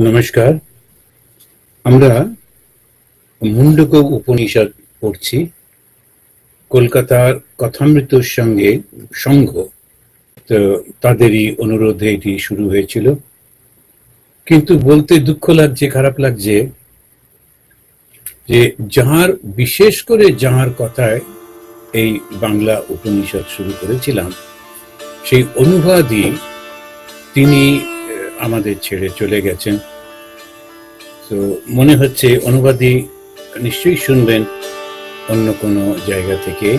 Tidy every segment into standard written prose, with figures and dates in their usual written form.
নমস্কার। আমরা মুন্ডক উপনিষদ পড়ছি। কলকাতার কথামৃত সঙ্গে সংঘ, তো তাদেরই অনুরোধে এটি শুরু হয়েছিল। কিন্তু বলতে দুঃখ লাগছে, খারাপ লাগছে যে যাহার, বিশেষ করে যাহার কথায় এই বাংলা উপনিষদ শুরু করেছিলাম, সেই অনুবাদই তিনি আমাদের ছেড়ে চলে গেছেন। তো মনে হচ্ছে অনুবাদী নিশ্চয়ই শুনবেন অন্য কোনো জায়গা থেকে।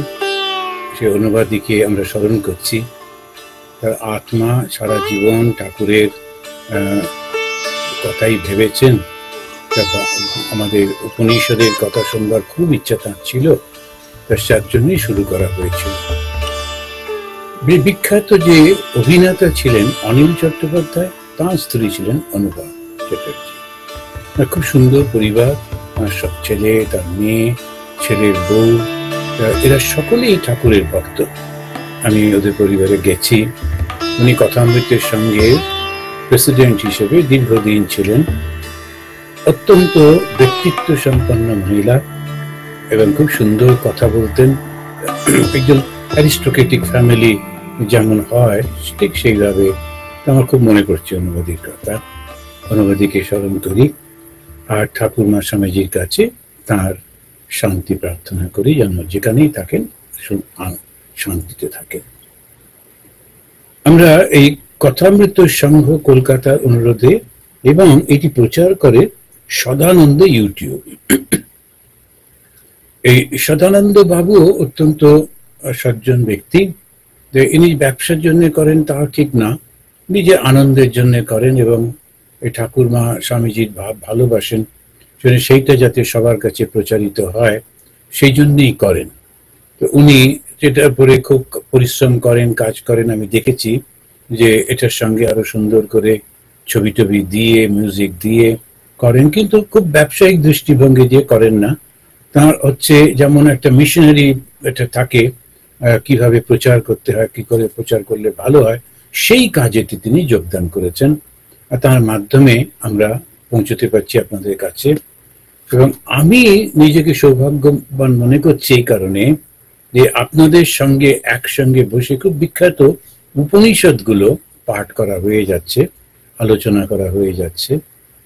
সে অনুবাদীকে আমরা স্মরণ করছি। তার আত্মা সারা জীবন ঠাকুরের কথাই ভেবেছেন। আমাদের উপনিষদের কথা শুনবার খুব ইচ্ছা তার ছিল, তার জন্যই শুরু করা হয়েছিল। বিখ্যাত যে অভিনেতা ছিলেন অনিল চট্টোপাধ্যায়, তাঁর স্ত্রী ছিলেন অনুভা চ্যাটার্জি। খুব সুন্দর পরিবার, তার সব ছেলে, তার মেয়ে, ছেলের বউ, এরা সকলেই ঠাকুরের ভক্ত। আমি ওদের পরিবারে গেছি। উনি কথামৃতের সঙ্গে প্রেসিডেন্ট হিসেবে দীর্ঘদিন ছিলেন। অত্যন্ত ব্যক্তিত্ব সম্পন্ন মহিলা এবং খুব সুন্দর কথা বলতেন। একজন অ্যারিস্টোক্রেটিক ফ্যামিলি যেমন হয় ঠিক সেইভাবে। আমার খুব মনে পড়ছে অনুবাদীর কথা। অনুবাদীকে স্মরণ করি আর ঠাকুরমা স্বামীজির কাছে তার শান্তি প্রার্থনা করি, যেন যেখানেই থাকেন শান্তিতে থাকেন। আমরা এই কথামৃত সংঘ কলকাতার অনুরোধে, এবং এটি প্রচার করে সদানন্দ ইউটিউব। এই সদানন্দ বাবু অত্যন্ত সজ্জন ব্যক্তি। ইনি ব্যবসার জন্য করেন তা ঠিক না, নিজের আনন্দের জন্য করেন এবং এই ঠাকুরমা স্বামীজির ভাব ভালোবাসেন, সেইটা যাতে সবার কাছে প্রচারিত হয় সেই জন্যই করেন। তো উনি যেটার পরে খুব পরিশ্রম করেন, কাজ করেন। আমি দেখেছি যে এটার সঙ্গে আরো সুন্দর করে ছবি টবি দিয়ে, মিউজিক দিয়ে করেন, কিন্তু খুব ব্যবসায়িক দৃষ্টিভঙ্গি দিয়ে করেন না। তার হচ্ছে যেমন একটা মিশনারি এটা থাকে, কিভাবে প্রচার করতে হয়, কি করে প্রচার করলে ভালো হয়, সেই কাজেতে তিনি যোগদান করেছেন। আর তার মাধ্যমে আমরা পৌঁছতে পারছি আপনাদের কাছে। এবং আমি নিজেকে সৌভাগ্যবান মনে করছি এই কারণে যে আপনাদের সঙ্গে একসঙ্গে বসে খুব বিখ্যাত উপনিষদগুলো পাঠ করা হয়ে যাচ্ছে, আলোচনা করা হয়ে যাচ্ছে,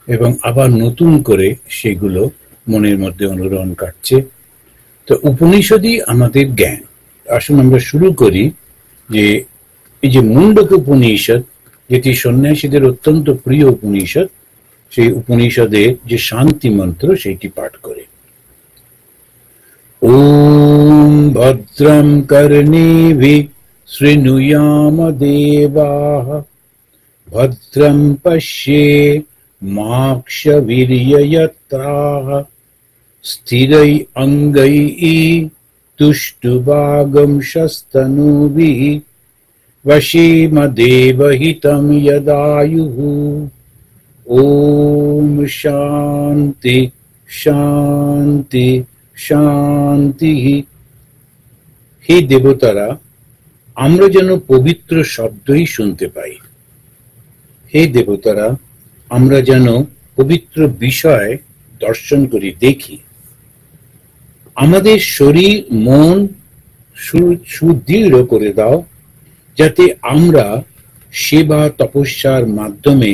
এবং আবার নতুন করে সেগুলো মনের মধ্যে অনুরণ কাটছে। তো উপনিষদই আমাদের জ্ঞান। আসুন আমরা শুরু করি যে এই যে মুন্ডক উপনিষদ, যেটি সন্ন্যাসীদের অত্যন্ত প্রিয় উপনিষদ, সেই উপনিষদের যে শান্তি মন্ত্র সেইটি পাঠ করে। ওম ভদ্রম কর্ণেভিঃ শৃণুয়াম দেবাঃ, ভদ্রম পশ্যেমাক্ষভির্যজত্রাঃ, স্থিरै অঙ্গৈঃ তুষ্টুবাগংশস্তনূभिः, वशेमदेवहितं यदायुः। ओम शांति शांति शांति। হে দেবতারা, আমরা যেন পবিত্র শব্দই শুনতে পাই। হে দেবতারা, আমরা যেন পবিত্র বিষয় দর্শন করি, দেখি। আমাদের শরীর মন সুদৃঢ় করে দাও, যাতে আমরা সেবা তপস্যার মাধ্যমে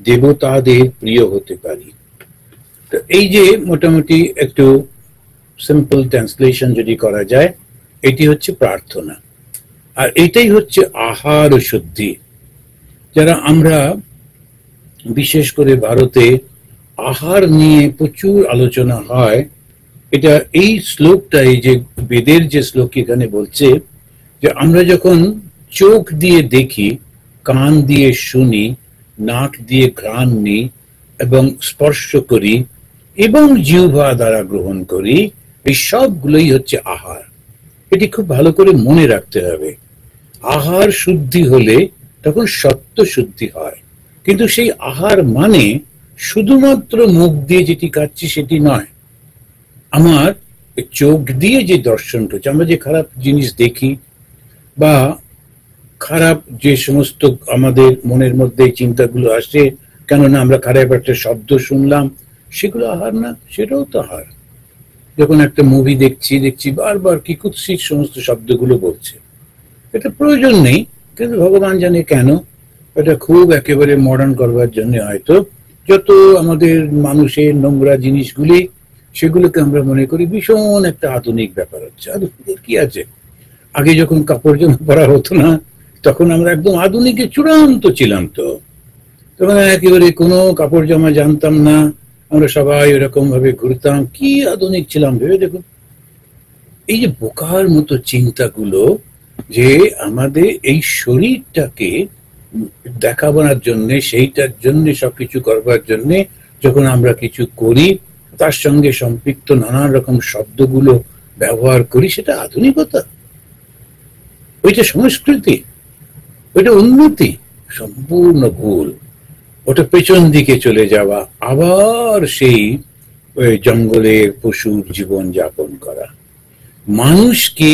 দেবতাদের প্রিয় হতে পারি। তো এই যে মোটামুটি একটু সিম্পল ট্রান্সলেশন যদি করা যায়, এটি হচ্ছে প্রার্থনা। আর এটাই হচ্ছে আহার শুদ্ধি। যারা আমরা বিশেষ করে ভারতে আহার নিয়ে প্রচুর আলোচনা হয়। এটা এই শ্লোকটা, এই যে বেদের যে শ্লোক এখানে বলছে যে আমরা যখন চোখ দিয়ে দেখি, কান দিয়ে শুনি, নাক দিয়ে ঘ্রাণ নিই এবং স্পর্শ করি এবং জিহ্বা দ্বারা গ্রহণ করি, এই সবগুলোই হচ্ছে আহার। এটি খুব ভালো করে মনে রাখতে হবে। আহার শুদ্ধি হলে তখন সত্য শুদ্ধি হয়। কিন্তু সেই আহার মানে শুধুমাত্র মুখ দিয়ে যেটি খাচ্ছি সেটি নয়। আমার চোখ দিয়ে যে দর্শন করছে, আমরা যে খারাপ জিনিস দেখি বা খারাপ যে সমস্ত আমাদের মনের মধ্যে চিন্তাগুলো আসে, কেননা আমরা খারাপ একটা শব্দ শুনলাম, সেগুলো আহার না? সেটাও তো আহার। যখন একটা মুভি দেখছি বারবার কি কুৎসিত সমস্ত শব্দগুলো বলছে, এটা প্রয়োজন নেই, কিন্তু ভগবান জানে কেন। এটা খুব একেবারে মডার্ন করবার জন্য হয়তো। যত আমাদের মানুষের নোংরা জিনিসগুলি, সেগুলোকে আমরা মনে করি ভীষণ একটা আধুনিক ব্যাপার হচ্ছে। আর কি আছে, আগে যখন কাপড় জামা পরা হতো না, তখন আমরা একদম আধুনিকের চূড়ান্ত ছিলাম। তো তখন একেবারে কোনো কাপড় জামা জানতাম না, আমরা সবাই এরকম ভাবে ঘুরতাম, কি আধুনিক ছিলাম ভেবে দেখুন। এই যে বোকার মতো চিন্তাগুলো, যে আমাদের এই শরীরটাকে দেখাবার জন্য, সেইটার জন্য সবকিছু করবার জন্য যখন আমরা কিছু করি, তার সঙ্গে সম্পৃক্ত নানান রকম শব্দগুলো ব্যবহার করি, সেটা আধুনিকতা? ওইটা সংস্কৃতি? ওইটা উন্নতি? সম্পূর্ণ ভুল। ওটা পেছন দিকে চলে যাওয়া, আবার সেই জঙ্গলের পশুর জীবন যাপন করা। মানুষকে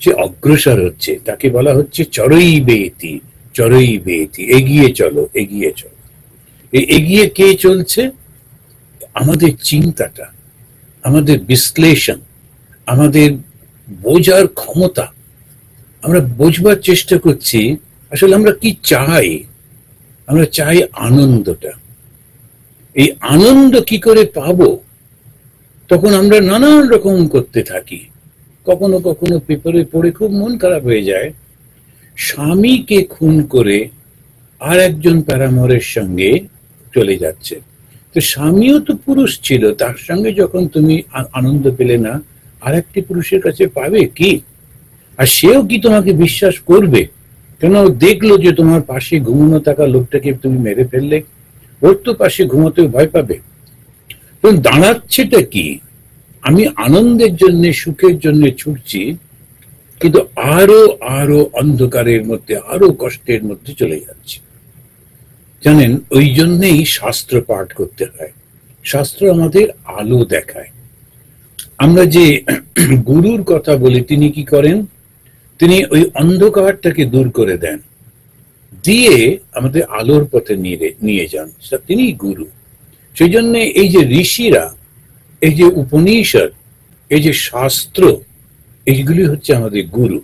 যে অগ্রসর হচ্ছে, তাকে বলা হচ্ছে চরৈ বেতি, চরৈ বেতি, এগিয়ে চলো, এগিয়ে চলো। এই এগিয়ে কে চলছে? আমাদের চিন্তাটা, আমাদের বিশ্লেষণ, আমাদের বোঝার ক্ষমতা। আমরা বোঝবার চেষ্টা করছি আসলে আমরা কি চাই। আমরা চাই আনন্দটা। এই আনন্দ কি করে পাবো? তখন আমরা নানান রকম করতে থাকি। কখনো কখনো পেপারে পড়ে খুব মন খারাপ হয়ে যায়, স্বামীকে খুন করে আর একজন প্যারামরের সঙ্গে চলে যাচ্ছে। তো স্বামীও তো পুরুষ ছিল, তার সঙ্গে যখন তুমি আনন্দ পেলে না, আর একটি পুরুষের কাছে পাবে কি? আর সেও কি তোমাকে বিশ্বাস করবে? কেন দেখলো যে তোমার পাশে ঘুমানো থাকা লোকটাকে তুমি মেরে ফেললে, ওর তো পাশে ঘুমাতে ভয় পাবে। তখন দাঁড়াচ্ছেটা কি? আমি আনন্দের জন্য, সুখের জন্য ছুটছি, কিন্তু আরো আরো অন্ধকারের মধ্যে, আরো কষ্টের মধ্যে চলে যাচ্ছি। জানেন, ওই জন্যেই শাস্ত্র পাঠ করতে হয়। শাস্ত্র আমাদের আলো দেখায়। আমরা যে গুরুর কথা বলি, তিনি কি করেন? তিনি ওই অন্ধকারটাকে দূর করে দেন, দিয়ে আমাদের আলোর পথে নিয়ে যান। তিনি গুরু। সেই জন্য এই যে ঋষিরা, এই যে উপনিষদ, এই যে শাস্ত্র, এইগুলি হচ্ছে আমাদের গুরু।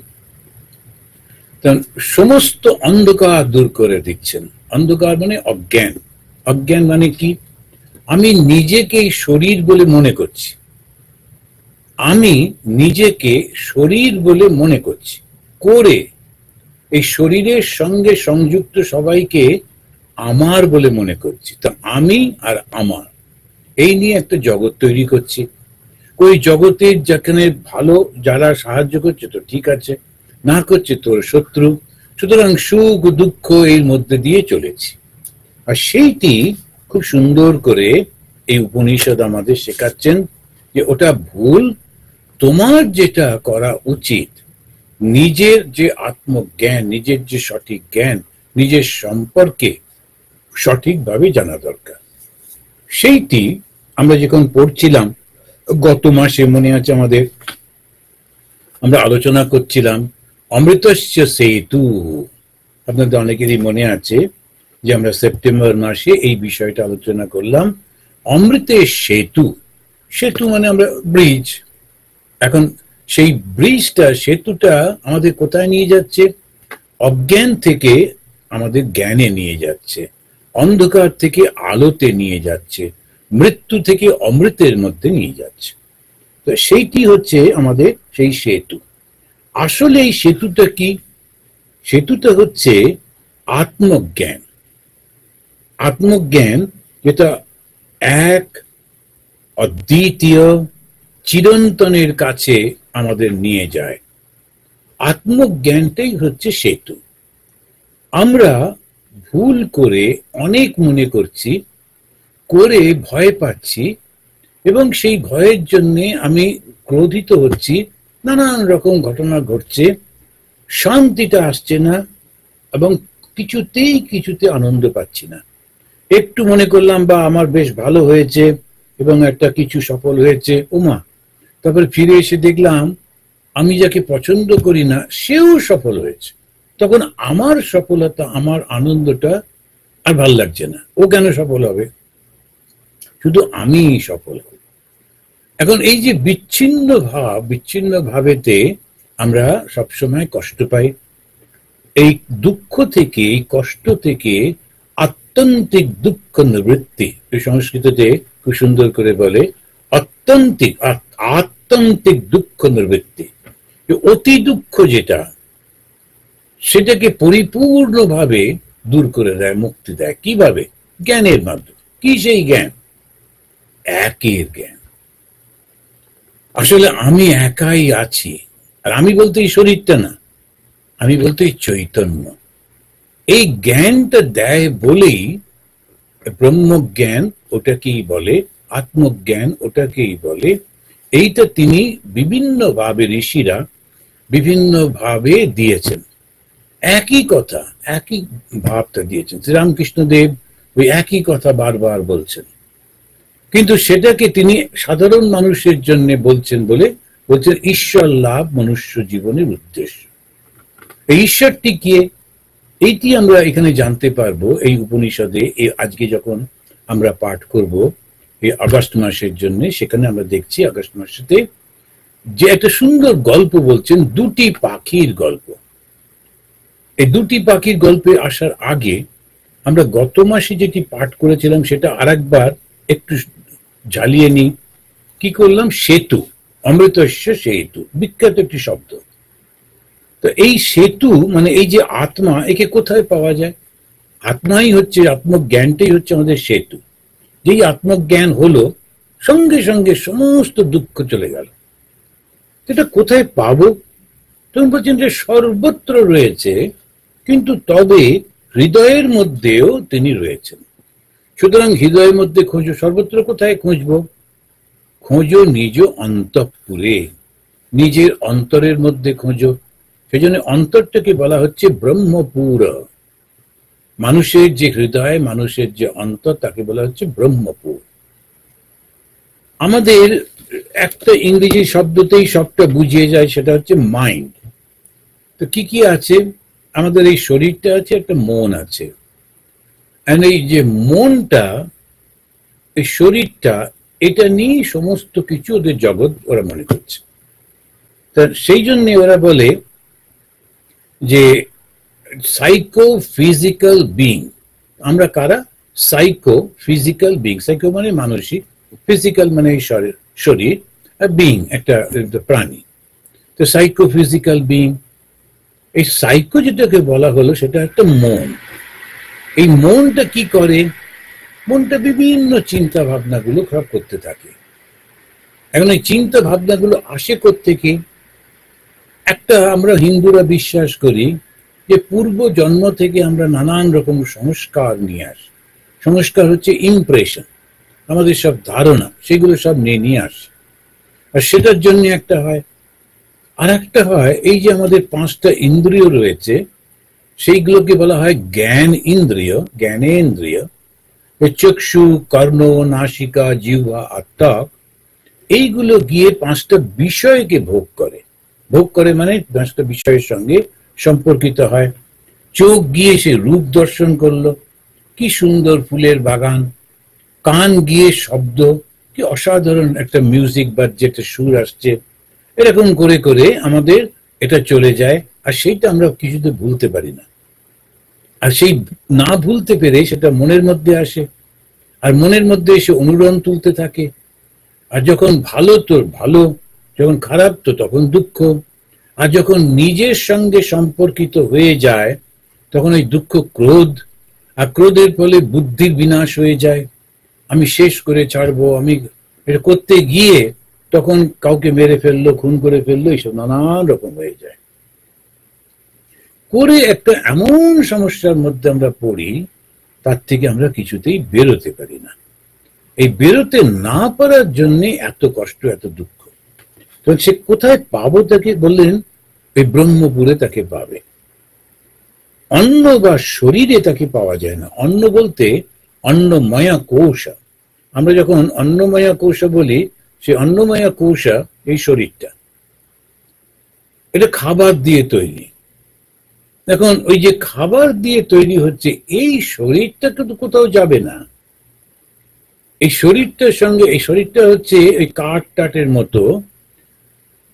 সমস্ত অন্ধকার দূর করে দিচ্ছেন। অন্ধকার মানে অজ্ঞান। অজ্ঞান মানে কি? আমি নিজেকে শরীর বলে মনে করছি, আমি নিজেকে শরীর বলে মনে করছি, করে এই শরীরের সঙ্গে সংযুক্ত সবাইকে আমার বলে মনে করছি। তা আমি আর আমার, এই নিয়ে একটা জগৎ তৈরি করছি। ওই জগতের যেখানে ভালো যারা সাহায্য করছে তো ঠিক আছে, না করছে তোর শত্রু। সুতরাং সুখ দুঃখ এর মধ্যে দিয়ে চলেছি। আর সেইটি খুব সুন্দর করে এই উপনিষদ আমাদের শেখাচ্ছেন যে ওটা ভুল। তোমার যেটা করা উচিত, নিজের যে আত্মজ্ঞান, নিজের যে সঠিক জ্ঞান, নিজের সম্পর্কে সঠিকভাবে জানা দরকার। সেইটি আমরা যখন পড়ছিলাম গত মাসে, মনে আছে আমাদের, আমরা আলোচনা করছিলাম অমৃতস্য সেতু। আপনাদের অনেকেরই মনে আছে যে আমরা সেপ্টেম্বর মাসে এই বিষয়টা আলোচনা করলাম। অমৃতের সেতু, সেতু মানে আমরা ব্রিজ। এখন সেই ব্রিজটা, সেতুটা আমাদের কোথায় নিয়ে যাচ্ছে? অজ্ঞান থেকে আমাদের জ্ঞানে নিয়ে যাচ্ছে, অন্ধকার থেকে আলোতে নিয়ে যাচ্ছে, মৃত্যু থেকে অমৃতের মধ্যে নিয়ে যাচ্ছে। তো সেইটি হচ্ছে আমাদের সেই সেতু। আসলে এই সেতুটা কি? সেতুটা হচ্ছে আত্মজ্ঞান। আত্মজ্ঞান যেটা এক অদ্বিতীয় চিরন্তনের কাছে আমাদের নিয়ে যায়। আত্মজ্ঞানটাই হচ্ছে সেতু। আমরা ভুল করে অনেক মনে করছি, করে ভয় পাচ্ছি, এবং সেই ভয়ের জন্যে আমি ক্রোধিত হচ্ছি, নানান রকম ঘটনা ঘটছে, শান্তিটা আসছে না, এবং কিছুতে আনন্দ পাচ্ছি না। একটু মনে করলাম বা আমার বেশ ভালো হয়েছে এবং একটা কিছু সফল হয়েছে, ওমা, তারপরে ফিরে এসে দেখলাম আমি যাকে পছন্দ করি না সেও সফল হয়েছে। তখন আমার সফলতা, আমার আনন্দটা আর ভাল লাগছে না, ও কেন সফল হবে, শুধু আমি সফল হব। এখন এই যে বিচ্ছিন্ন ভাবেতে আমরা সবসময় কষ্ট পাই। এই দুঃখ থেকে, এই কষ্ট থেকে আত্যন্তিক দুঃখ নিবৃত্তি, সংস্কৃততে খুব সুন্দর করে বলে আত্যন্তিক দুঃখ নিবৃত্তি, অতি দুঃখ যেটা, সেটাকে পরিপূর্ণভাবে দূর করে দেয়, মুক্তি দেয়। কিভাবে? জ্ঞানের মাধ্যমে। কি সেই জ্ঞান? একের জ্ঞান। আসলে আমি একাই আছি, আর আমি বলতে এই শরীরটা না, আমি বলতে এই চৈতন্য। এই জ্ঞানটা দেয় বলেই ব্রহ্মজ্ঞান ওটাকেই বলে, আত্মজ্ঞান ওটাকেই বলে। এইটা তিনি বিভিন্ন ভাবে, ঋষিরা বিভিন্ন ভাবে দিয়েছেন, একই কথা, একই ভাবটা দিয়েছেন। শ্রীরামকৃষ্ণ দেব ওই একই কথা বারবার বলছেন, কিন্তু সেটাকে তিনি সাধারণ মানুষের জন্য বলছেন বলছেন ঈশ্বর লাভ মনুষ্য জীবনের উদ্দেশ্য। এই ঈশ্বরটি কে, এইটি আমরা এখানে জানতে পারবো এই উপনিষদে। আজকে যখন আমরা পাঠ করব এই আগস্ট মাসের জন্য, সেখানে আমরা দেখছি আগস্ট মাসেতে যে একটা সুন্দর গল্প বলছেন, দুটি পাখির গল্প। এই দুটি পাখির গল্পে আসার আগে আমরা গত মাসে যেটি পাঠ করেছিলাম সেটা আরেকবার একটু ঝালিয়ে নিই। কি করলাম? সেতু, অমৃতস্য সেতু, বিখ্যাত একটি শব্দ। তো এই সেতু মানে এই যে আত্মা, একে কোথায় পাওয়া যায়? আত্মাই হচ্ছে, আত্মজ্ঞানটাই হচ্ছে আমাদের সেতু। যেই আত্মজ্ঞান হলো, সঙ্গে সঙ্গে সমস্ত দুঃখ চলে গেল। এটা কোথায় পাবো? তুমি বলছেন যে সর্বত্র রয়েছে, কিন্তু তবে হৃদয়ের মধ্যেও তিনি রয়েছেন। সুতরাং হৃদয়ের মধ্যে খোঁজো। সর্বত্র কোথায় খুঁজবো? খোঁজো নিজ অন্তঃপুরে, নিজের অন্তরের মধ্যে খোঁজো। সেজন্য অন্তরটাকে বলা হচ্ছে ব্রহ্মপুর। মানুষের যে হৃদয়, মানুষের যে অন্তর, তাকে বলা হচ্ছে ব্রহ্মপুর। আমাদের একটা ইংরেজি শব্দতেই সবটা বুঝিয়ে যায়, সেটা হচ্ছে মাইন্ড। তো কি কি আছে? আমাদের এই শরীরটা আছে, একটা মন আছে। এই যে মনটা, এই শরীরটা, এটা নিয়ে সমস্ত কিছু ওদের জগৎ ওরা মনে করছে। তা সেই জন্য ওরা বলে যে সাইকো ফিজিক্যাল বিং। আমরা কারা? Psycho physical being. সাইকো মানে মানসিক, ফিজিক্যাল মানে এই শরীর, আর বিং একটা প্রাণী। তো সাইকো ফিজিক্যাল বিং। এই সাইকো যেটাকে বলা হলো সেটা একটা মন। এই মনটা কি করে? মনটা বিভিন্ন চিন্তা ভাবনাগুলো খারাপ করতে থাকে। এখন এই চিন্তা ভাবনাগুলো আসে কোত্থেকে? একটা আমরা হিন্দুরা বিশ্বাস করি যে পূর্ব জন্ম থেকে আমরা নানান রকম সংস্কার নিয়ে আসি। সংস্কার হচ্ছে ইমপ্রেশন, আমাদের সব ধারণা, সেগুলো সব নিয়ে আসে। আর সেটার জন্য একটা হয়। আর একটা হয় এই যে আমাদের 5টা ইন্দ্রিয় রয়েছে, সেইগুলোকে বলা হয় জ্ঞান ইন্দ্রিয়, জ্ঞানেন্দ্রিয়। চক্ষু, কর্ণ, নাসিকা, জিহ্বা আর ত্বক, এইগুলো গিয়ে 5টা বিষয়কে ভোগ করে। ভোগ করে মানে 5টা বিষয়ের সঙ্গে সম্পর্কিত হয়। চোখ গিয়ে সে রূপ দর্শন করলো, কি সুন্দর ফুলের বাগান। কান গিয়ে শব্দ, কি অসাধারণ একটা মিউজিক বা যেটা সুর আসছে। এরকম করে করে আমাদের এটা চলে যায়, আর সেইটা আমরা কিছুতে ভুলতে পারি না। আর সেই না ভুলতে পেরে সেটা মনের মধ্যে আসে, আর মনের মধ্যে এসে অনুরণ তুলতে থাকে। আর যখন ভালো তো ভালো, যখন খারাপ তো তখন দুঃখ। আর যখন নিজের সঙ্গে সম্পর্কিত হয়ে যায় তখন ওই দুঃখ ক্রোধ, আর ক্রোধের ফলে বুদ্ধির বিনাশ হয়ে যায়। আমি শেষ করে ছাড়বো, আমি এটা করতে গিয়ে তখন কাউকে মেরে ফেললো, খুন করে ফেললো, এইসব নানান রকম হয়ে যায়। করে একটা এমন সমস্যার মধ্যে আমরা পড়ি, তার থেকে আমরা কিছুতেই বেরোতে পারি না। এই বেরোতে না পারার জন্য এত কষ্ট, এত দুঃখ। তো সে কোথায় পাবো? তাকে বললেন এই ব্রহ্মপুরে তাকে পাবে। অন্ন বা শরীরে তাকে পাওয়া যায় না। অন্ন বলতে অন্নময়া কোষ। আমরা যখন অন্নময়া কোষ বলি, সে অন্নময়া কোষ এই শরীরটা, এটা খাবার দিয়ে তৈরি। এখন ওই যে খাবার দিয়ে তৈরি হচ্ছে, এই শরীরটা কিন্তু কোথাও যাবে না। এই শরীরটার সঙ্গে, এই শরীরটা হচ্ছে ওই কাঠ টাটের মতো,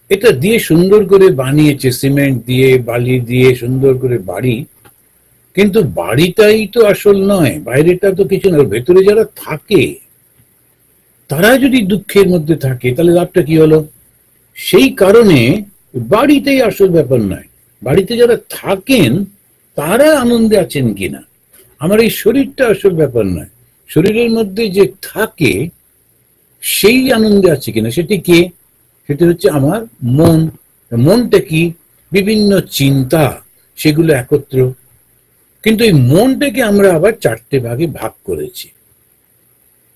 এটা দিয়ে সুন্দর করে বানিয়েছে, সিমেন্ট দিয়ে বালি দিয়ে সুন্দর করে বাড়ি, কিন্তু বাড়িটাই তো আসল নয়, বাইরেটা তো কিছু নয়। ভেতরে যারা থাকে তারা যদি দুঃখের মধ্যে থাকে তাহলে লাভটা কি হলো? সেই কারণে বাড়িতেই আসল ব্যাপার নয়, বাড়িতে যারা থাকেন তারা আনন্দে আছেন কিনা, আমার এই শরীরটা আসল ব্যাপার নয়, শরীরের মধ্যে যে থাকে সেই আনন্দে আছে কিনা, সেটি কে? সেটা হচ্ছে আমার মন। মনটা কি? বিভিন্ন চিন্তা, সেগুলো একত্র। কিন্তু এই মনটাকে আমরা আবার চারটে ভাগে ভাগ করেছি।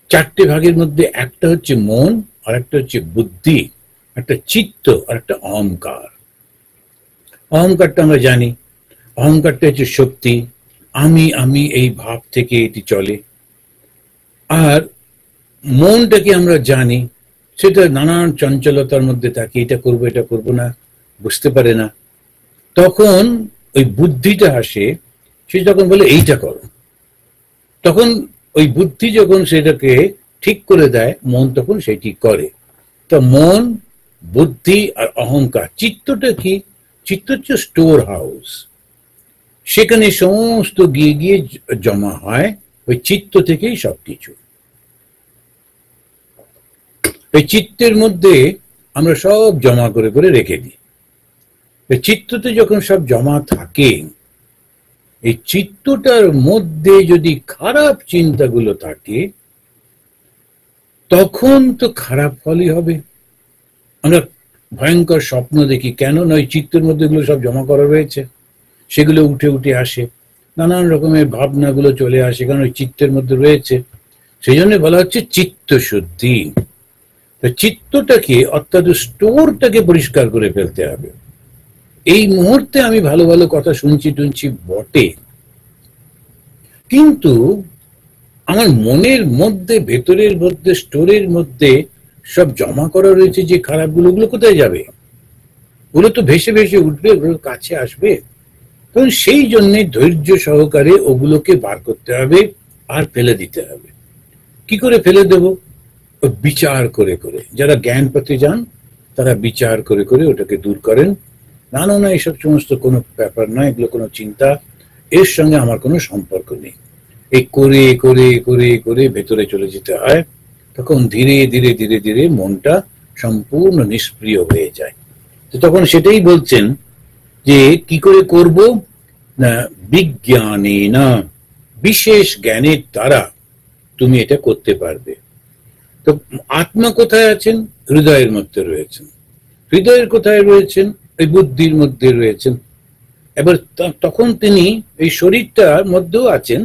চারটে ভাগের মধ্যে একটা হচ্ছে মন, আর একটা হচ্ছে বুদ্ধি, একটা চিত্ত, আর একটা অহংকার। অহংকারটা আমরা জানি, অহংকারটা হচ্ছে শক্তি, আমি আমি এই ভাব থেকে এটি চলে। আর মনটাকে আমরা জানি, সেটা নানান চঞ্চলতার মধ্যে থাকে, এটা করবো এটা করবো না, বুঝতে পারে না। তখন ওই বুদ্ধিটা আসে, সে যখন বলে এইটা করো, তখন ওই বুদ্ধি যখন সেটাকে ঠিক করে দেয়, মন তখন সেটি করে। তো মন, বুদ্ধি আর অহংকার। চিত্তটা কি? চিত্ত হচ্ছে স্টোর হাউস, সেখানে সমস্ত গিয়ে গিয়ে জমা হয়, ওই চিত্ত থেকেই সবকিছু। এই চিত্তের মধ্যে আমরা সব জমা করে করে রেখে দিই। এই চিত্ততে যখন সব জমা থাকে, এই চিত্তটার মধ্যে যদি খারাপ চিন্তাগুলো থাকে, তখন তো খারাপ ফলই হবে। আমরা ভয়ঙ্কর স্বপ্ন দেখি, কেন না ওই চিত্তের মধ্যে এগুলো সব জমা করা রয়েছে, সেগুলো উঠে উঠে আসে, নানান রকমের ভাবনাগুলো চলে আসে, কারণ ওই চিত্তের মধ্যে রয়েছে। সেই জন্য বলা হচ্ছে চিত্ত শুদ্ধি। চিত্তটাকে, অর্থাৎ স্টোরটাকে পরিষ্কার করে ফেলতে হবে। এই মুহূর্তে আমি ভালো ভালো কথা শুনছি টুনছি বটে, কিন্তু আমার মনের মধ্যে, ভেতরের মধ্যে, স্টোরের মধ্যে সব জমা করা রয়েছে যে খারাপগুলো, ওগুলো কোথায় যাবে? ওগুলো তো ভেসে ভেসে উঠবে, ওগুলো কাছে আসবে। তখন সেই জন্যে ধৈর্য সহকারে ওগুলোকে বার করতে হবে আর ফেলে দিতে হবে। কি করে ফেলে দেব? বিচার করে করে। যারা জ্ঞান পেতে যান তারা বিচার করে করে ওটাকে দূর করেন। না না না, এসব সমস্ত কোনো ব্যাপার নয়, এগুলো কোনো চিন্তা, এর সঙ্গে আমার কোনো সম্পর্ক নেই। এই করে করে করে করে ভেতরে চলে যেতে হয়, তখন ধীরে ধীরে ধীরে ধীরে মনটা সম্পূর্ণ নিষ্ক্রিয় হয়ে যায়। তো তখন সেটাই বলছেন যে কি করে করব না, বিজ্ঞানে না, বিশেষ জ্ঞানের দ্বারা তুমি এটা করতে পারবে। তো আত্মা কোথায় আছেন? হৃদয়ের মধ্যে রয়েছেন। হৃদয়ের কোথায় রয়েছেন? এই বুদ্ধির মধ্যে রয়েছেন। এবার তখন তিনি এই শরীরটার মধ্যেও আছেন,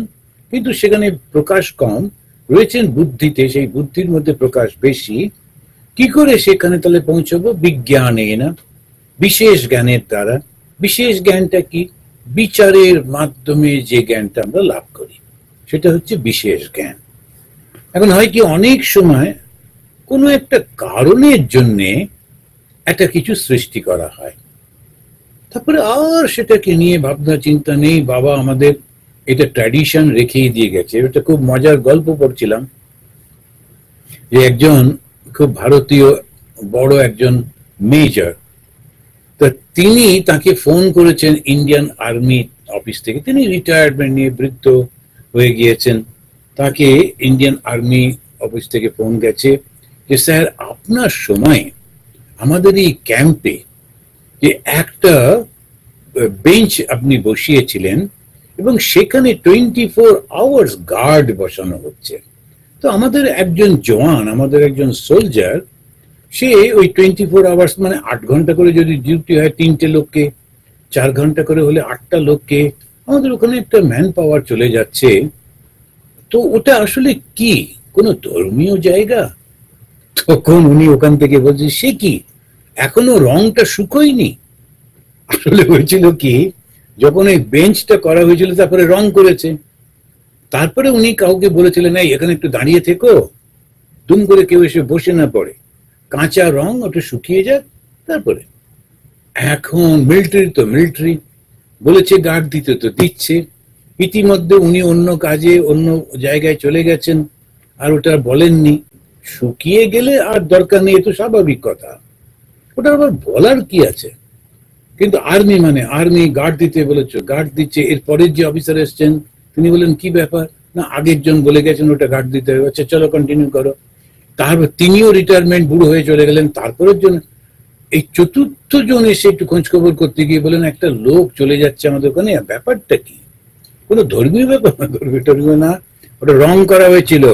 কিন্তু সেখানে প্রকাশ কম, রয়েছেন বুদ্ধিতে, সেই বুদ্ধির মধ্যে প্রকাশ বেশি। কি করে সেখানে তাহলে পৌঁছবো? বিজ্ঞানে না, বিশেষ জ্ঞানের দ্বারা। বিশেষ জ্ঞানটা কি? বিচারের মাধ্যমে যে জ্ঞানটা আমরা লাভ করি, সেটা হচ্ছে বিশেষ জ্ঞান। এখন হয় কি, অনেক সময় কোনো একটা কারণের জন্যে একটা কিছু সৃষ্টি করা হয়, তারপরে আর সেটাকে নিয়ে ভাবনা চিন্তা নেই। বাবা আমাদের এটা ট্র্যাডিশন রেখেই দিয়ে গেছে। এটা খুব মজার গল্প পড়ছিলাম, যে একজন খুব ভারতীয় বড় একজন মেজর, তো তিনি, তাকে ফোন করেছেন ইন্ডিয়ান আর্মি অফিস থেকে। তিনি রিটায়ারমেন্ট নিয়ে বৃদ্ধ হয়ে গিয়েছেন। তাকে ইন্ডিয়ান আর্মি অফিস থেকে ফোন গেছে যে স্যার, আপনার সময় আমাদের এই ক্যাম্পে যে একটা বেঞ্চ আপনি বসিয়েছিলেন, এবং সেখানে 24 আওয়ার্স গার্ড বসানো হচ্ছে। তো আমাদের একজন জওয়ান, আমাদের একজন সোলজার, সে ওই 24 আওয়ার্স মানে 8 ঘন্টা করে যদি ডিউটি হয় 3টে লোককে, 4 ঘন্টা করে হলে 8টা লোককে, আমাদের ওখানে একটা ম্যান পাওয়ার চলে যাচ্ছে। তো ওটা আসলে কি কোনো ধর্মীয় জায়গা? তখন উনি ওখান থেকে বলছে, সে কি, এখনো রংটা শুকোয়নি। আসলে হয়েছিল কি, যখন এই বেঞ্চটা করা হয়েছিল তারপরে রং করেছে, তারপরে উনি কাউকে বলেছিলেন এই এখানে একটু দাঁড়িয়ে থেকো, দুম করে কেউ এসে বসে না পড়ে, কাঁচা রং ওটা শুকিয়ে যাক তারপরে। এখন মিলিটারি তো মিলিটারি, বলেছে গার্ড দিতে, তো দিচ্ছে। ইতিমধ্যে উনি অন্য কাজে অন্য জায়গায় চলে গেছেন, আর ওটা বলেননি। শুকিয়ে গেলে আর দরকার নেই, তো স্বাভাবিক কথা, ওটা আবার বলার কি আছে। কিন্তু আর্মি মানে আর্মি গার্ড দিতে বলেছ, গার্ড দিচ্ছে। এরপরের যে অফিসার এসছেন তিনি বলেন কি ব্যাপার, না আগের জন বলে গেছেন ওটা গার্ড দিতে হবে, আচ্ছা চলো কন্টিনিউ করো। তারপর তিনিও রিটায়ারমেন্ট বুড়ো হয়ে চলে গেলেন। তারপরের জন, এই চতুর্থ জন এসে একটু খোঁজ খবর করতে গিয়ে বলেন একটা লোক চলে যাচ্ছে আমাদের ওখানে, ব্যাপারটা কি? কোনো ধর্মীয় ব্যাপার না, ধর্মীয় না, ওটা রং করা হয়েছিল।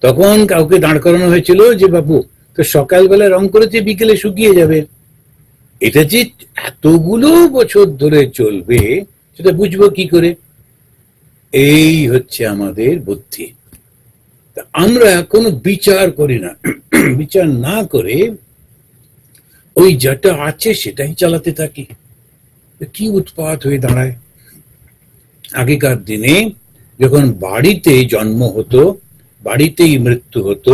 তখন কাউকে দাঁড় করানো হয়েছিল যে বাবু তো সকালবেলা রং করেছে, বিকেলে শুকিয়ে যাবে। এটা যে এতগুলো বছর ধরে চলবে সেটা বুঝবো কি করে? এই হচ্ছে আমাদের বুদ্ধি। আমরা কোনো বিচার করি না, বিচার না করে ওই যেটা আছে সেটাই চালাতে থাকি। কি উৎপাত হয়ে দাঁড়ায়। আগেকার দিনে যখন বাড়িতে জন্ম হতো, বাড়িতেই মৃত্যু হতো,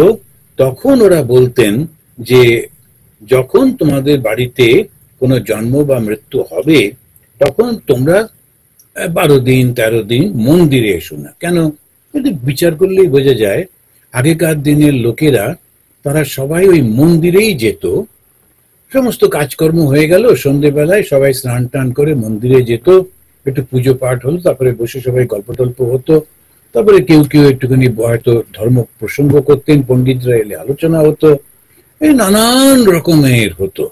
তখন ওরা বলতেন যে যখন তোমাদের বাড়িতে কোনো জন্ম বা মৃত্যু হবে তখন তোমরা 12 দিন 13 দিন মন্দিরে এসো না। কেন? যদি বিচার করলেই বোঝা যায় আগেকার দিনের লোকেরা তারা সবাই ওই মন্দিরেই যেত। সমস্ত কাজকর্ম হয়ে গেল, সন্ধ্যেবেলায় সবাই স্নান টান করে মন্দিরে যেত, একটু পুজো পাঠ হলো, তারপরে বসে সবাই গল্প টল্প হতো, তারপরে কেউ কেউ একটুখানি হয়তো ধর্ম প্রসঙ্গ করতেন, পণ্ডিতরা এলে আলোচনা হতো, এই নানান রকমের হতো।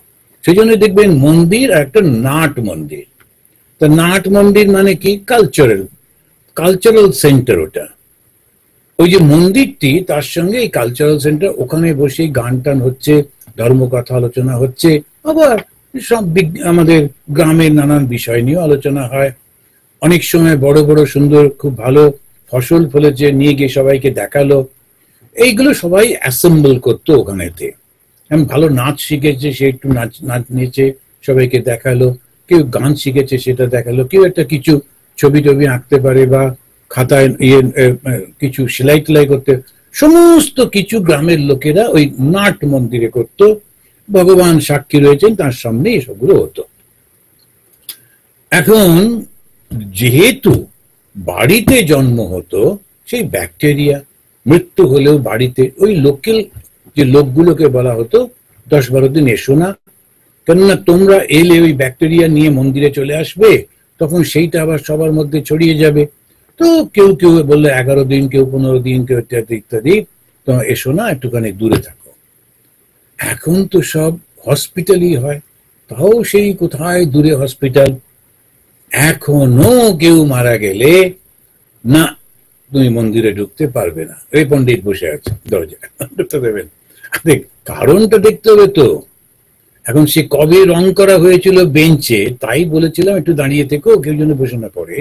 সেই জন্য দেখবেন মন্দির আর একটা নাট মন্দির। তা নাট মন্দির মানে কি? কালচারাল সেন্টার ওটা। ওই যে মন্দিরটি তার সঙ্গে এই কালচারাল সেন্টার, ওখানে বসে গান টান হচ্ছে, ধর্মকথা আলোচনা হচ্ছে, আবার সব আমাদের গ্রামের নানান বিষয় নিয়ে আলোচনা হয়। অনেক সময় বড় বড় সুন্দর খুব ভালো ফসল ফলেছে, নিয়ে গিয়ে সবাইকে দেখালো। এইগুলো সবাই অ্যাসেম্বল করতো ওখানেতে। ভালো নাচ শিখেছে সে একটু নাচ নিয়েছে, সবাইকে দেখালো। কেউ গান শিখেছে সেটা দেখালো, কেউ একটা কিছু ছবি টবি আঁকতে পারে বা খাতায় কিছু সেলাই টেলাই করতে, সমস্ত কিছু গ্রামের লোকেরা ওই নাট মন্দিরে করতো। ভগবান সাক্ষী রয়েছেন, তার সামনে এসবগুলো হতো। এখন যেহেতু বাড়িতে জন্ম হতো, সেই ব্যাকটেরিয়া মৃত্যু হলেও বাড়িতে ওই লোকাল যে লোকগুলোকে বলা হতো 10-12 দিন এসো না, কেননা তোমরা এলে ওই ব্যাকটেরিয়া নিয়ে মন্দিরে চলে আসবে, তখন সেইটা আবার সবার মধ্যে ছড়িয়ে যাবে। তো কেউ কেউ বললো 11 দিন, কেউ 15 দিন, কেউ ইত্যাদি ইত্যাদি, তোমরা এসো না, একটুখানি দূরে থাকো। এখন তো সব হসপিটালই হয়, তাও সেই কোথায় দূরে হসপিটাল। এখনো কেউ মারা গেলে না, তুমি মন্দিরে ঢুকতে পারবে না, ওই পণ্ডিত বসে আছে দরজায়, ঢুকতে দেবেন। কারণটা দেখতে হবে তো। এখন সে কবে রং করা হয়েছিল বেঞ্চে, তাই বলেছিলাম একটু দাঁড়িয়ে থেকো, কেউ যেন বসে না পড়ে।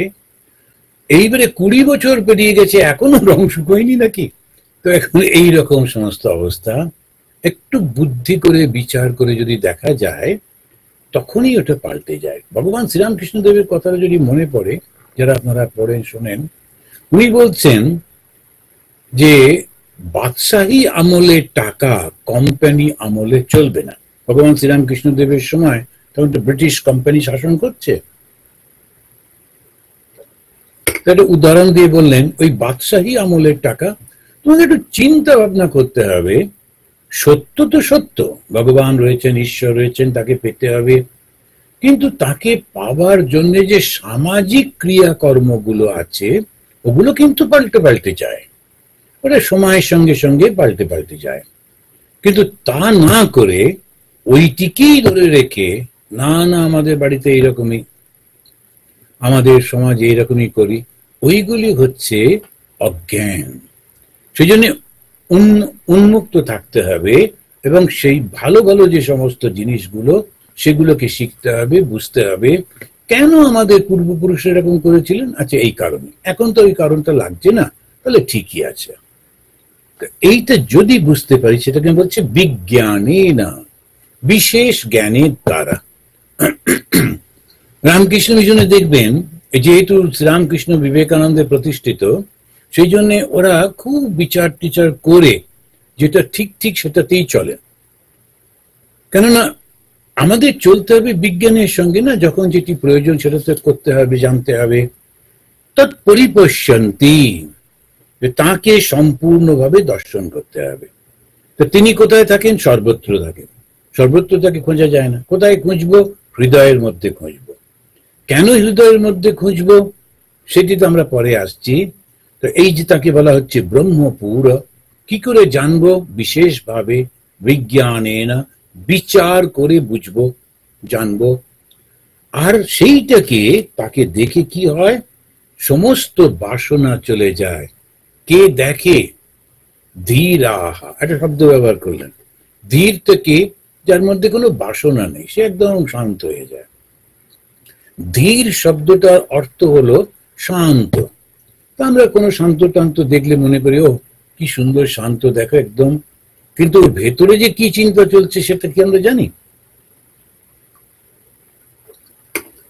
এইবারে 20 বছর পেরিয়ে গেছে, এখনো রং শুকোয়নি নাকি? তো এখন এই রকম সমস্ত অবস্থা। একটু বুদ্ধি করে বিচার করে যদি দেখা যায় তখনই ওটা পাল্টে যায়। ভগবান শ্রীরামকৃষ্ণদেবের কথাটা যদি মনে পড়ে, যারা আপনারা পড়েন শোনেন, উনি বলছেন যে বাদশাহী আমলে টাকা কোম্পানি আমলে চলবে না। ভগবান শ্রীরামকৃষ্ণদেবের সময় তখন তো ব্রিটিশ কোম্পানি শাসন করছে। একটা উদাহরণ দিয়ে বললেন ওই বাদশাহী আমলের টাকা, তোমাকে একটু চিন্তা ভাবনা করতে হবে। সত্য তো সত্য, ভগবান রয়েছেন, ঈশ্বর রয়েছেন, তাকে পেতে হবে, কিন্তু তাকে পাওয়ার জন্য যে সামাজিক ক্রিয়াকর্মগুলো আছে ওগুলো কিন্তু পাল্টে পাল্টে যায়, ওটা সময়ের সঙ্গে সঙ্গে পাল্টে পাল্টে যায়। কিন্তু তা না করে ওইটিকেই ধরে রেখে না না আমাদের বাড়িতে এইরকমই, আমাদের সমাজে এইরকমই করি, ওইগুলি হচ্ছে অজ্ঞান। সেই জন্য উন্মুক্ত থাকতে হবে এবং সেই ভালো ভালো যে সমস্ত জিনিসগুলো সেগুলোকে শিখতে হবে, বুঝতে হবে কেন আমাদের পূর্বপুরুষ এরকম করেছিলেন, আচ্ছা এই কারণে, এখন তো ওই কারণটা লাগছে না, তাহলে ঠিকই আছে। এইটা যদি বুঝতে পারি সেটাকে বলছে বিজ্ঞানী না, বিশেষ জ্ঞানের দ্বারা। রামকৃষ্ণ মিশনে দেখবেন যেহেতু শ্রীরামকৃষ্ণ বিবেকানন্দের প্রতিষ্ঠিত, সেই জন্য ওরা খুব বিচার টিচার করে যেটা ঠিক ঠিক সেটাতেই চলে। কেননা আমাদের চলতে হবে বিজ্ঞানের সঙ্গে, না? যখন যেটি প্রয়োজন সেটা তো করতে হবে, জানতে হবে। তৎপরিপশ্যন্তি, তাকে সম্পূর্ণভাবে দর্শন করতে হবে। তো তিনি কোথায় থাকেন? সর্বত্র থাকেন। সর্বত্র তাকে খোঁজা যায় না। কোথায় খুঁজবো? হৃদয়ের মধ্যে খুঁজবো। কেন হৃদয়ের মধ্যে খুঁজবো সেটি তো আমরা পরে আসছি। তো এই যে তাকে বলা হচ্ছে ব্রহ্মপুর, কি করে জানবো? বিশেষভাবে বিজ্ঞানেনা, বিচার করে বুঝবো, জানবো। আর সেইটাকে, তাকে দেখে কি হয়? সমস্ত বাসনা চলে যায়। কে দেখে? ধীর, আহা, একটা শব্দ ব্যবহার করলেন। ধীর থেকে, যার মধ্যে কোনো বাসনা নেই, সে একদম শান্ত হয়ে যায়। ধীর শব্দটার অর্থ হলো শান্ত। তা আমরা কোনো শান্ত টান্ত দেখলে মনে করি, ও কি সুন্দর শান্ত, দেখো একদম। কিন্তু ওর ভেতরে যে কি চিন্তা চলছে সেটা কি আমরা জানি?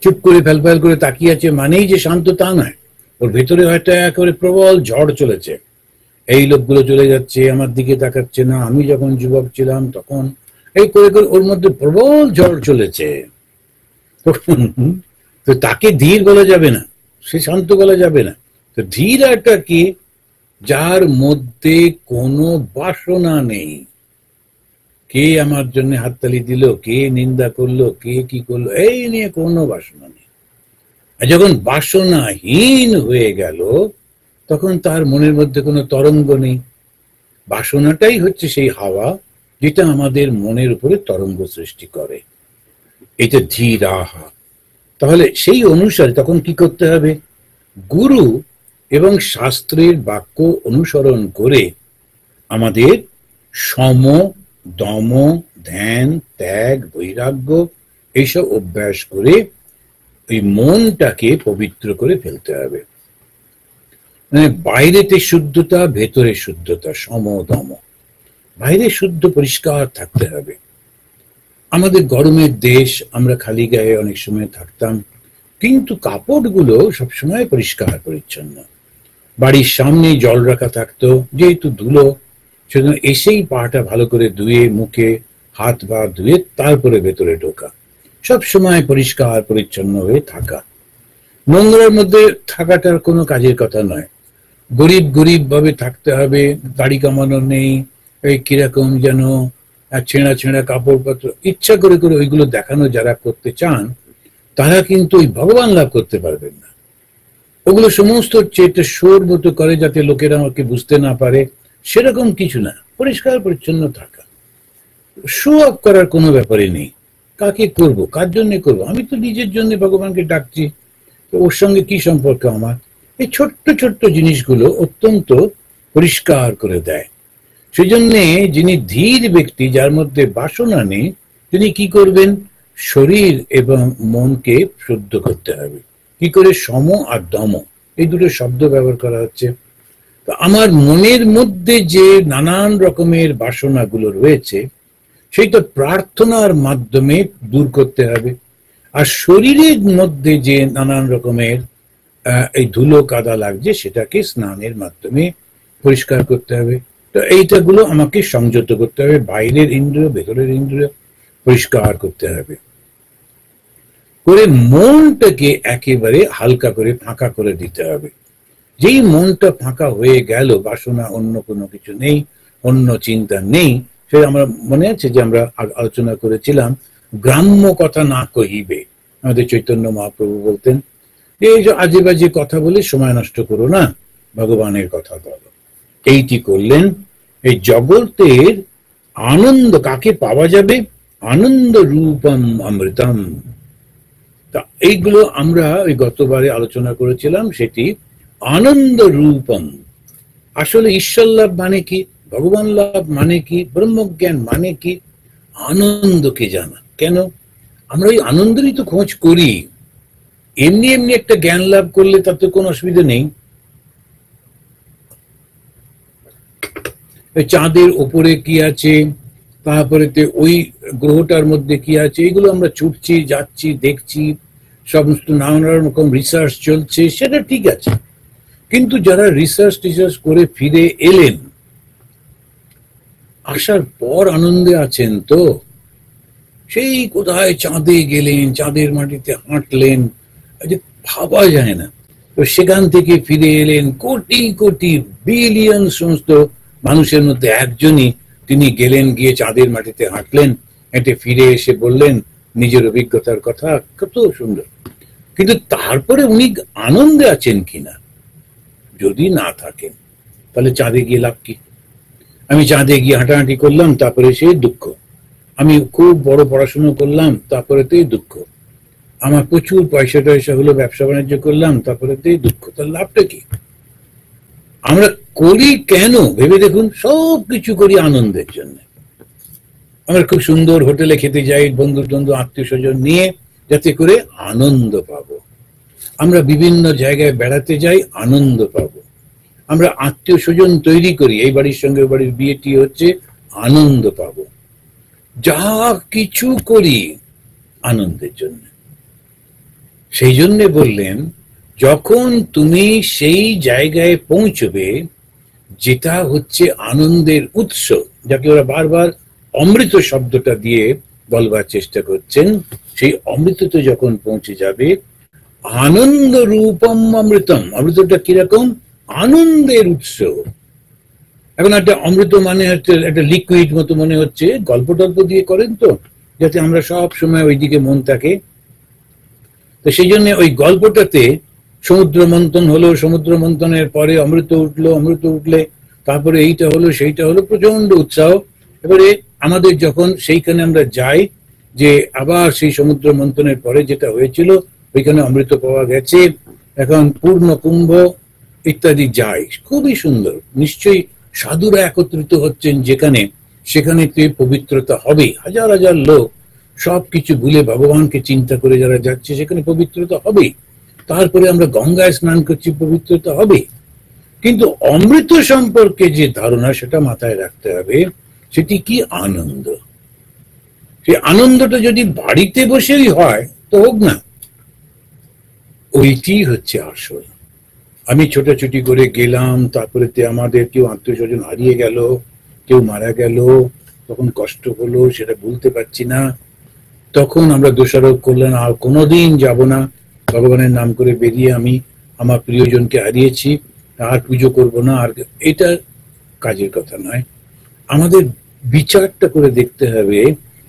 চুপ করে ফ্যাল করে তাকিয়ে আছে মানেই যে শান্ত, তা নয়। ওর ভেতরে হয়তো একেবারে প্রবল ঝড় চলেছে। এই লোকগুলো চলে যাচ্ছে, আমার দিকে তাকাচ্ছে না, আমি যখন যুবক ছিলাম তখন, এই করে করে ওর মধ্যে প্রবল ঝড় চলেছে। তো তাকে ধীর বলা যাবে না, সে শান্ত বলা যাবে না। তো ধীর একটা কি? যার মধ্যে কোনো বাসনা নেই। কে আমার জন্য হাততালি দিল, কে নিন্দা করলো, কে কি করলো, এই নিয়ে কোনো বাসনা নেই। আর যখন বাসনাহীন হয়ে গেল, তখন তার মনের মধ্যে কোনো তরঙ্গ নেই। বাসনাটাই হচ্ছে সেই হাওয়া যেটা আমাদের মনের উপরে তরঙ্গ সৃষ্টি করে। এটা ধীর, আহা। তাহলে সেই অনুসারে তখন কি করতে হবে? গুরু এবং শাস্ত্রের বাক্য অনুসরণ করে আমাদের সম, দম, ধ্যান, ত্যাগ, বৈরাগ্য এইসব অভ্যাস করে ওই মনটাকে পবিত্র করে ফেলতে হবে। মানে বাইরেতে শুদ্ধতা, ভেতরে শুদ্ধতা, সম দম। বাইরে শুদ্ধ পরিষ্কার থাকতে হবে। আমাদের গরমের দেশ, আমরা খালি গায়ে অনেক সময় থাকতাম, কিন্তু কাপড়গুলো সবসময় পরিষ্কার পরিচ্ছন্ন। বাড়ির সামনে জল রাখা থাকতো, যেহেতু ধুলো, সেজন্য এসেই পাটা ভালো করে ধুয়ে, মুখে হাত পা ধুয়ে তারপরে ভেতরে ঢোকা। সব সময় পরিষ্কার পরিচ্ছন্ন হয়ে থাকা। নোংরার মধ্যে থাকাটার কোনো কাজের কথা নয়। গরিব গরিব ভাবে থাকতে হবে, গাড়ি কামানো নেই, এই কিরকম যেন ছেঁড়া ছেঁড়া কাপড় পত্র, ইচ্ছা করে করে ওইগুলো দেখানো যারা করতে চান, তারা কিন্তু ওই ভগবান লাভ করতে পারবেন না। ওগুলো সমস্ত চেয়ে শোর মতো করে যাতে লোকেরা আমাকে বুঝতে না পারে, সেরকম কিছু না। পরিষ্কার পরিচ্ছন্ন থাকা, শো অফ করার কোনো ব্যাপারই নেই। কাকে করব, কার জন্য করব? আমি তো নিজের জন্য ভগবানকে ডাকছি, তো ওর সঙ্গে কি সম্পর্ক আমার? এই ছোট্ট ছোট্ট জিনিসগুলো অত্যন্ত পরিষ্কার করে দেয়। সেই জন্যে যিনি ধীর ব্যক্তি, যার মধ্যে বাসনা নেই, তিনি কি করবেন? শরীর এবং মনকে শুদ্ধ করতে হবে। কি করে? সম আর দম, এই দুটো শব্দ ব্যবহার করা হচ্ছে। তো আমার মনের মধ্যে যে নানান রকমের বাসনাগুলো রয়েছে, সেইটা প্রার্থনার মাধ্যমে দূর করতে হবে। আর শরীরের মধ্যে যে নানান রকমের এই ধুলো কাদা লাগছে, সেটাকে স্নানের মাধ্যমে পরিষ্কার করতে হবে। তো এইটাগুলো আমাকে সংযত করতে হবে। বাইরের ইন্দ্রিয়, ভেতরের ইন্দ্রিয় পরিষ্কার করতে হবে করে মনটাকে একেবারে হালকা করে ফাঁকা করে দিতে হবে। যেই মনটা ফাঁকা হয়ে গেল, বাসনা অন্য কোনো কিছু নেই, অন্য চিন্তা নেই, সে আমরা মনে আছে যে আমরা আলোচনা করেছিলাম, গ্রাম্য কথা না কহিবে। আমাদের চৈতন্য মহাপ্রভু বলতেন, এই যে আজে বাজে কথা বলে সময় নষ্ট করো না, ভগবানের কথা বলো। এইটি করলেন। এই জগতের আনন্দ কাকে পাওয়া যাবে? আনন্দ রূপম অমৃতম। তা এইগুলো আমরা ওই গতবারে আলোচনা করেছিলাম। সেটি আনন্দ রূপম। আসলে ঈশ্বর লাভ মানে কি? ভগবান লাভ মানে কি? ব্রহ্মজ্ঞান মানে কি? আনন্দকে জানা। কেন? আমরা ওই আনন্দেরই তো খোঁজ করি। এমনি এমনি একটা জ্ঞান লাভ করলে তাতে কোনো অসুবিধা নেই। চাঁদের ওপরে কি আছে, তারপরে ওই গ্রহটার মধ্যে কি আছে, এগুলো আমরা ছুটছি, যাচ্ছি, দেখছি, সমস্ত নানান রকম রিসার্চ চলছে, সেটা ঠিক আছে। কিন্তু যারা রিসার্চ করে ফিরে এলেন, আসার পর আনন্দে আছেন তো? সেই কোথায় চাঁদে গেলেন, চাঁদের মাটিতে হাঁটলেন, যে ভাবা যায় না। তো সেখান থেকে ফিরে এলেন, কোটি কোটি বিলিয়ন সমস্ত মানুষের মধ্যে একজনই তিনি গেলেন, গিয়ে চাঁদের মাটিতে হাঁটলেন, হেঁটে ফিরে এসে বললেন নিজের অভিজ্ঞতার কথা। কত সুন্দর। কিন্তু তারপরে উনি আনন্দে আছেন কিনা, যদি না থাকেন তাহলে চাঁদে গিয়ে লাভ কি? আমি চাঁদে গিয়ে হাঁটাহাঁটি করলাম, তারপরে সেই দুঃখ। আমি খুব বড় পড়াশোনা করলাম, তারপরে তো দুঃখ। আমার প্রচুর পয়সা টয়সা হলো, ব্যবসা বাণিজ্য করলাম, তারপরে তো দুঃখ। তার লাভটা কি? আমরা করি কেন ভেবে দেখুন। সব কিছু করি আনন্দের জন্য। আমরা খুব সুন্দর হোটেলে খেতে যাই বন্ধু বন্ধু আত্মীয় স্বজন নিয়ে, যাতে করে আনন্দ পাবো। আমরা বিভিন্ন জায়গায় বেড়াতে যাই, আনন্দ পাবো। আমরা আত্মীয় স্বজন তৈরি করি, এই বাড়ির সঙ্গে ওই বাড়ির বিয়েটি হচ্ছে, আনন্দ পাবো। যা কিছু করি আনন্দের জন্য। সেই জন্য বললেন, যখন তুমি সেই জায়গায় পৌঁছবে যেটা হচ্ছে আনন্দের উৎস, যাকে ওরা বারবার অমৃত শব্দটা দিয়ে বলবার চেষ্টা করছেন, সেই অমৃততে যখন পৌঁছে যাবে, আনন্দ রূপম অমৃতম। অমৃতটা কিরকম? আনন্দের উৎস। এখন একটা অমৃত মানে হচ্ছে একটা লিকুইড মতো মনে হচ্ছে, গল্প টল্প দিয়ে করেন তো, যাতে আমরা সব সময় ওইদিকে মন থাকে। তো সেই জন্য ওই গল্পটাতে সমুদ্র মন্থন হলো, সমুদ্র মন্থনের পরে অমৃত উঠলো, অমৃত উঠলে তারপরে এইটা হলো সেইটা হলো, প্রচন্ড উৎসাহ। এবারে আমাদের যখন সেইখানে আমরা যাই, যে আবার সেই সমুদ্র মন্থনের পরে যেটা হয়েছিল ওইখানে অমৃত পাওয়া গেছে, এখন পূর্ণ কুম্ভ ইত্যাদি যায়, খুবই সুন্দর। নিশ্চয়ই সাধুরা একত্রিত হচ্ছেন যেখানে, সেখানে পবিত্রতা হবে। হাজার হাজার লোক সবকিছু ভুলে ভগবানকে চিন্তা করে যারা যাচ্ছে, সেখানে পবিত্রতা হবে। তারপরে আমরা গঙ্গায় স্নান করছি, পবিত্রতা হবে। কিন্তু অমৃত সম্পর্কে যে ধারণা, সেটা মাথায় রাখতে হবে। সেটি কি? আনন্দ। সেই আনন্দটা যদি বাড়িতে বসেই হয় তো হোক না, ওইটি হচ্ছে আসল। আমি ছোটাছুটি করে গেলাম, তারপরে আমাদের কেউ আত্মীয় স্বজন হারিয়ে গেল, কেউ মারা গেল, তখন কষ্ট হলো, সেটা ভুলতে পারছি না। তখন আমরা দোষারোপ করলেন, আর কোনোদিন যাব না, ভগবানের নাম করে বেরিয়ে আমি আমার প্রিয়জনকে হারিয়েছি, আর পুজো করব না। আর এটা কাজের কথা নয়। আমাদের বিচারটা করে দেখতে হবে,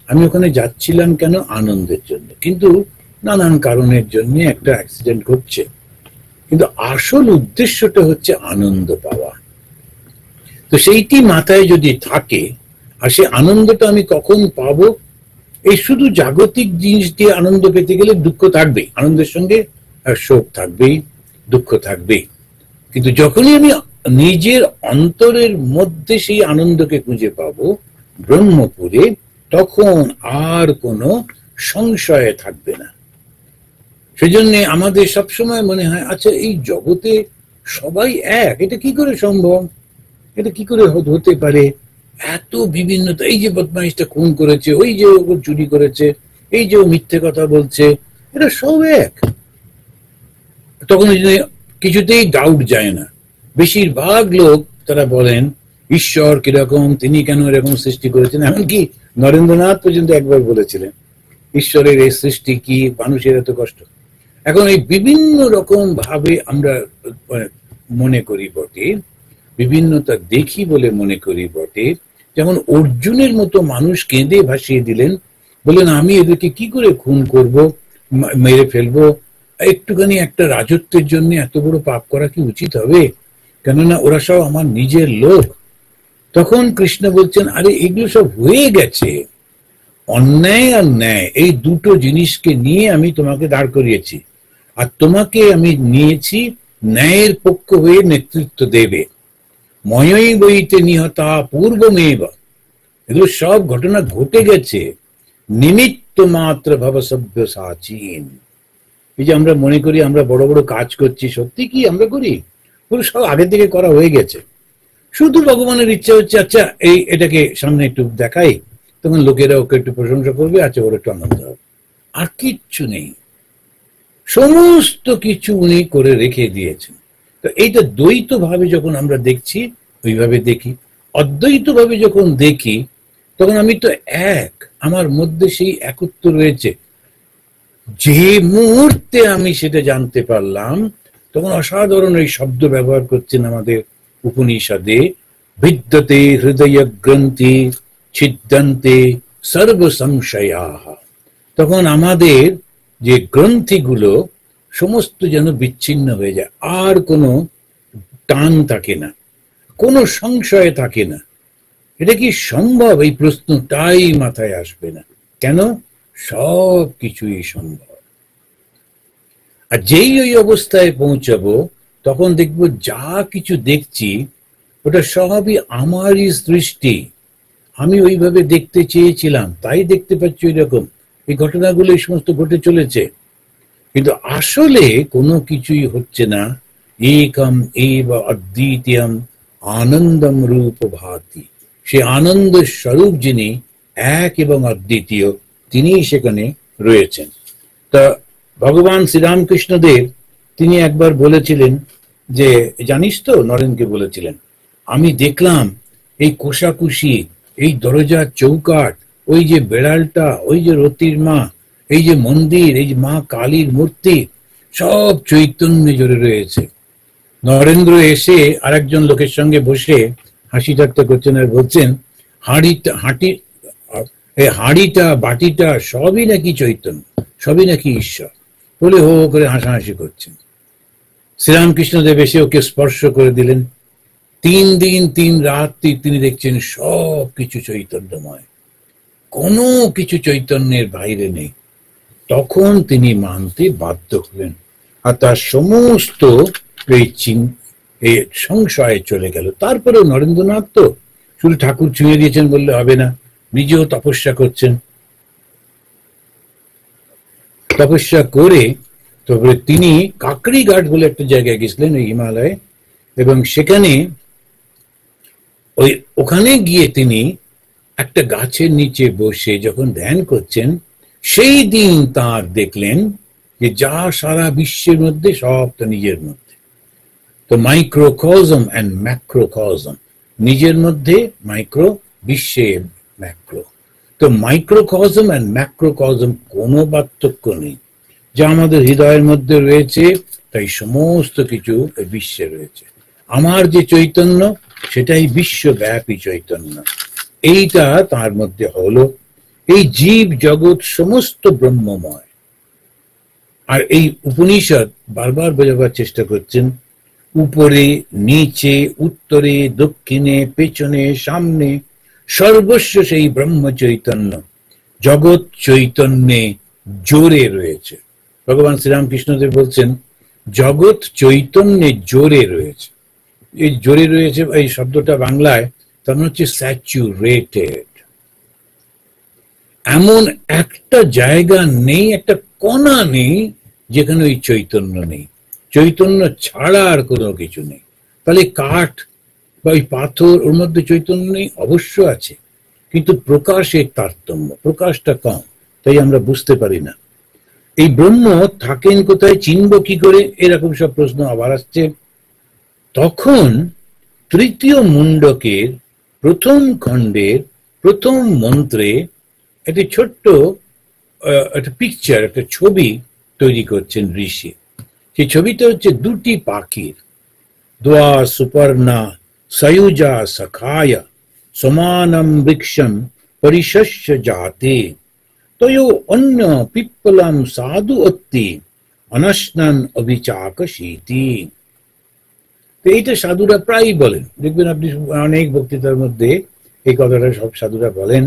আমি ওখানে যাচ্ছিলাম কেন? আনন্দের জন্য। কিন্তু নানান কারণের জন্য একটা অ্যাক্সিডেন্ট ঘটছে, কিন্তু আসল উদ্দেশ্যটা হচ্ছে আনন্দ পাওয়া। তো সেইটি মাথায় যদি থাকে, আর সেই আনন্দটা আমি কখন পাবো? এই শুধু জাগতিক জিনিস দিয়ে আনন্দ পেতে গেলে দুঃখ থাকবেই, আনন্দের সঙ্গে শোক থাকবেই, দুঃখ থাকবেই। কিন্তু যখনই আমি নিজের অন্তরের মধ্যে সেই আনন্দকে খুঁজে পাবো ব্রহ্মপুরে, তখন আর কোনো সংশয় থাকবে না। সেজন্য আমাদের সবসময় মনে হয়, আচ্ছা এই জগতে সবাই এক, এটা কি করে সম্ভব? এটা কি করে হতে পারে? এত বিভিন্নতা। এই যে বদমাইশটা খুন করেছে, ওই যে ও চুরি করেছে, এই যে ও মিথ্যে কথা বলছে, এটা সব এক। তখন কিছুতেই ডাউট যায় না। বেশিরভাগ লোক তারা বলেন, ঈশ্বর কিরকম, তিনি কেন এরকম সৃষ্টি করেছেন। এমনকি নরেন্দ্রনাথ পর্যন্ত একবার বলেছিলেন, ঈশ্বরের এই সৃষ্টি কি, মানুষের এত কষ্ট। এখন এই বিভিন্ন রকম ভাবে আমরা মনে করি বটে, বিভিন্নতা দেখি বলে মনে করি বটে। যেমন অর্জুনের মতো মানুষ কেঁদে ভাসিয়ে দিলেন, বললেন আমি এদেরকে কি করে খুন করব, মেরে ফেলবো। একটুখানি একটা রাজত্বের জন্য এত বড় পাপ করা কি উচিত হবে? কেননা ওরা সব আমার নিজের লোক। তখন কৃষ্ণ বলছেন, আরে এগুলো সব হয়ে গেছে। অন্যায় আর ন্যায়, এই দুটো জিনিসকে নিয়ে আমি তোমাকে দাঁড় করিয়েছি, আর তোমাকে আমি নিয়েছি ন্যায়ের পক্ষ হয়ে নেতৃত্ব দেবে। ময়ই বইতে নিহতা পূর্বমেব, এগুলো সব ঘটনা ঘটে গেছে। নিমিত্ত মাত্র ভব সভ্য সাচীন। এই যে আমরা মনে করি আমরা বড় বড় কাজ করছি, সত্যি কি আমরা করি? পুরো সব আগে থেকে করা হয়ে গেছে। শুধু ভগবানের ইচ্ছা হচ্ছে, আচ্ছা এটাকে সামনে একটু দেখাই, তখন লোকেরা ওকে একটু প্রশংসা করবে, আচ্ছা ওর একটু আনন্দ হবে। আর কিচ্ছু নেই, সমস্ত কিছু উনি করে রেখে দিয়েছেন। তো এইটা দ্বৈত ভাবে যখন আমরা দেখছি, ওইভাবে দেখি। অদ্বৈত ভাবে যখন দেখি, তখন আমি তো এক, আমার মধ্যে সেই একত্ব রয়েছে। যে মুহূর্তে আমি সেটা জানতে পারলাম, তখন অসাধারণ এই শব্দ ব্যবহার করছেন আমাদের উপনিষদে, বিদ্যতে হৃদয় গ্রন্থি ছিদ্যন্তে সর্ব সংশয়াঃ। তখন আমাদের যে গ্রন্থিগুলো সমস্ত যেন বিচ্ছিন্ন হয়ে যায়, আর কোনো টান থাকে না, কোনো সংশয় থাকে না। এটা কি সম্ভব? এই প্রশ্নটাই মাথায় আসবে না। কেন? সব কিছুই সম্ভব। আর যেই ওই অবস্থায় পৌঁছাবো, তখন দেখবো যা কিছু দেখছি ওটা সবই আমারই সৃষ্টি। আমি ওইভাবে দেখতে চেয়েছিলাম, তাই দেখতে পাচ্ছি ওই রকম। এই ঘটনাগুলো এই সমস্ত ঘটে চলেছে, কিন্তু আসলে কোনো কিছুই হচ্ছে না। একম এব অদ্বিতীয়ম আনন্দম রূপ ভাতি। সে আনন্দ স্বরূপ যিনি এক এবং অদ্বিতীয়, তিনি সেখানে রয়েছেন। তা ভগবান শ্রীরামকৃষ্ণ দেব তিনি একবার বলেছিলেন যে, জানিস তো, নরেনকে বলেছিলেন, আমি দেখলাম এই কোষাকুষি, এই দরজার চৌকাঠ, ওই যে বেড়ালটা, ওই যে রতির মা, এই যে মন্দির, এই যে মা কালীর মূর্তি, সব চৈতন্যে জুড়ে রয়েছে। নরেন্দ্র এসে আরেকজন লোকের সঙ্গে বসে হাসি ঠাট্টা করছেন আর বলছেন, হাঁড়িটা বাটিটা সবই নাকি চৈতন্য, সবই নাকি ঈশ্বর, বলে হো হো করে হাসাহাসি করছেন। শ্রীরামকৃষ্ণদেব এসে ওকে স্পর্শ করে দিলেন। 3 দিন 3 রাত তিনি দেখছেন সব কিছু চৈতন্যময়, কোনো কিছু চৈতন্যের বাইরে নেই। তখন তিনি মানতে বাধ্য হলেন, আর তার সমস্ত এই সংশয়ে চলে গেল। তারপরেও নরেন্দ্রনাথ তো শুধু ঠাকুর ছুঁয়ে দিয়েছেন বললে হবে না, নিজেও তপস্যা করছেন। তপস্যা করে তারপরে তিনি কাকড়ি ঘাট বলে একটা জায়গায় গেছিলেন ওই হিমালয়ে, এবং সেখানে ওখানে গিয়ে তিনি একটা গাছের নিচে বসে যখন ধ্যান করছেন, সেই দিন তার দেখলেন যে যা সারা বিশ্বের মধ্যে সব তো নিজের মধ্যে। তো মাইক্রোকজম অ্যান্ড ম্যাক্রোকজম, নিজের মধ্যে মাইক্রো, বিশ্বে ম্যাক্রো। তো মাইক্রোকজম অ্যান্ড ম্যাক্রোকজম কোনো পার্থক্য নেই। যা আমাদের হৃদয়ের মধ্যে রয়েছে তাই সমস্ত কিছু বিশ্বে রয়েছে। আমার যে চৈতন্য সেটাই বিশ্বব্যাপী চৈতন্য। এইটা তার মধ্যে হলো। এই জীব জগৎ সমস্ত ব্রহ্মময়। আর এই উপনিষদ বারবার বোঝাবার চেষ্টা করছেন, উপরে নিচে উত্তরে দক্ষিণে পেছনে সামনে সর্বস্ব সেই ব্রহ্ম চৈতন্য জগৎ চৈতন্যে জোরে রয়েছে। ভগবান শ্রীরামকৃষ্ণদেব বলছেন জগৎ চৈতন্যে জোরে রয়েছে। এই জোরে রয়েছে, এই শব্দটা বাংলায় তার মানে হচ্ছে স্যাচুরেটেড। এমন একটা জায়গা নেই, একটা কণা নেই যেখানে ওই চৈতন্য নেই। চৈতন্য ছাড়া আর কোনো কিছু নেই। তাহলে কাঠ বা ওই পাথর, ওর মধ্যে চৈতন্য নেই? অবশ্য আছে, কিন্তু প্রকাশের তারতম্য, প্রকাশটা কম, তাই আমরা বুঝতে পারি না। এই ব্রহ্ম থাকেন কোথায়, চিনব কি করে, এরকম সব প্রশ্ন আবার আসছে। তখন তৃতীয় মুন্ডকের প্রথম খণ্ডের প্রথম মন্ত্রে একটি ছোট্ট একটা পিকচার, একটা ছবি তৈরি করছেন ঋষি। সেই ছবিটা হচ্ছে দুটি পাখির, দ্বা সুপর্ণা সয়ুজা সখায় সমানম বৃক্ষম পরিশস্য জাতে তয়ো অন্য পিপ্পলম সাধু অত্তি অনশ্নন অবিচাকশীতি। তো এইটা সাধুরা প্রায়ই বলেন, দেখবেন আপনি অনেক বক্তৃতার মধ্যে এই কথাটা সব সাধুরা বলেন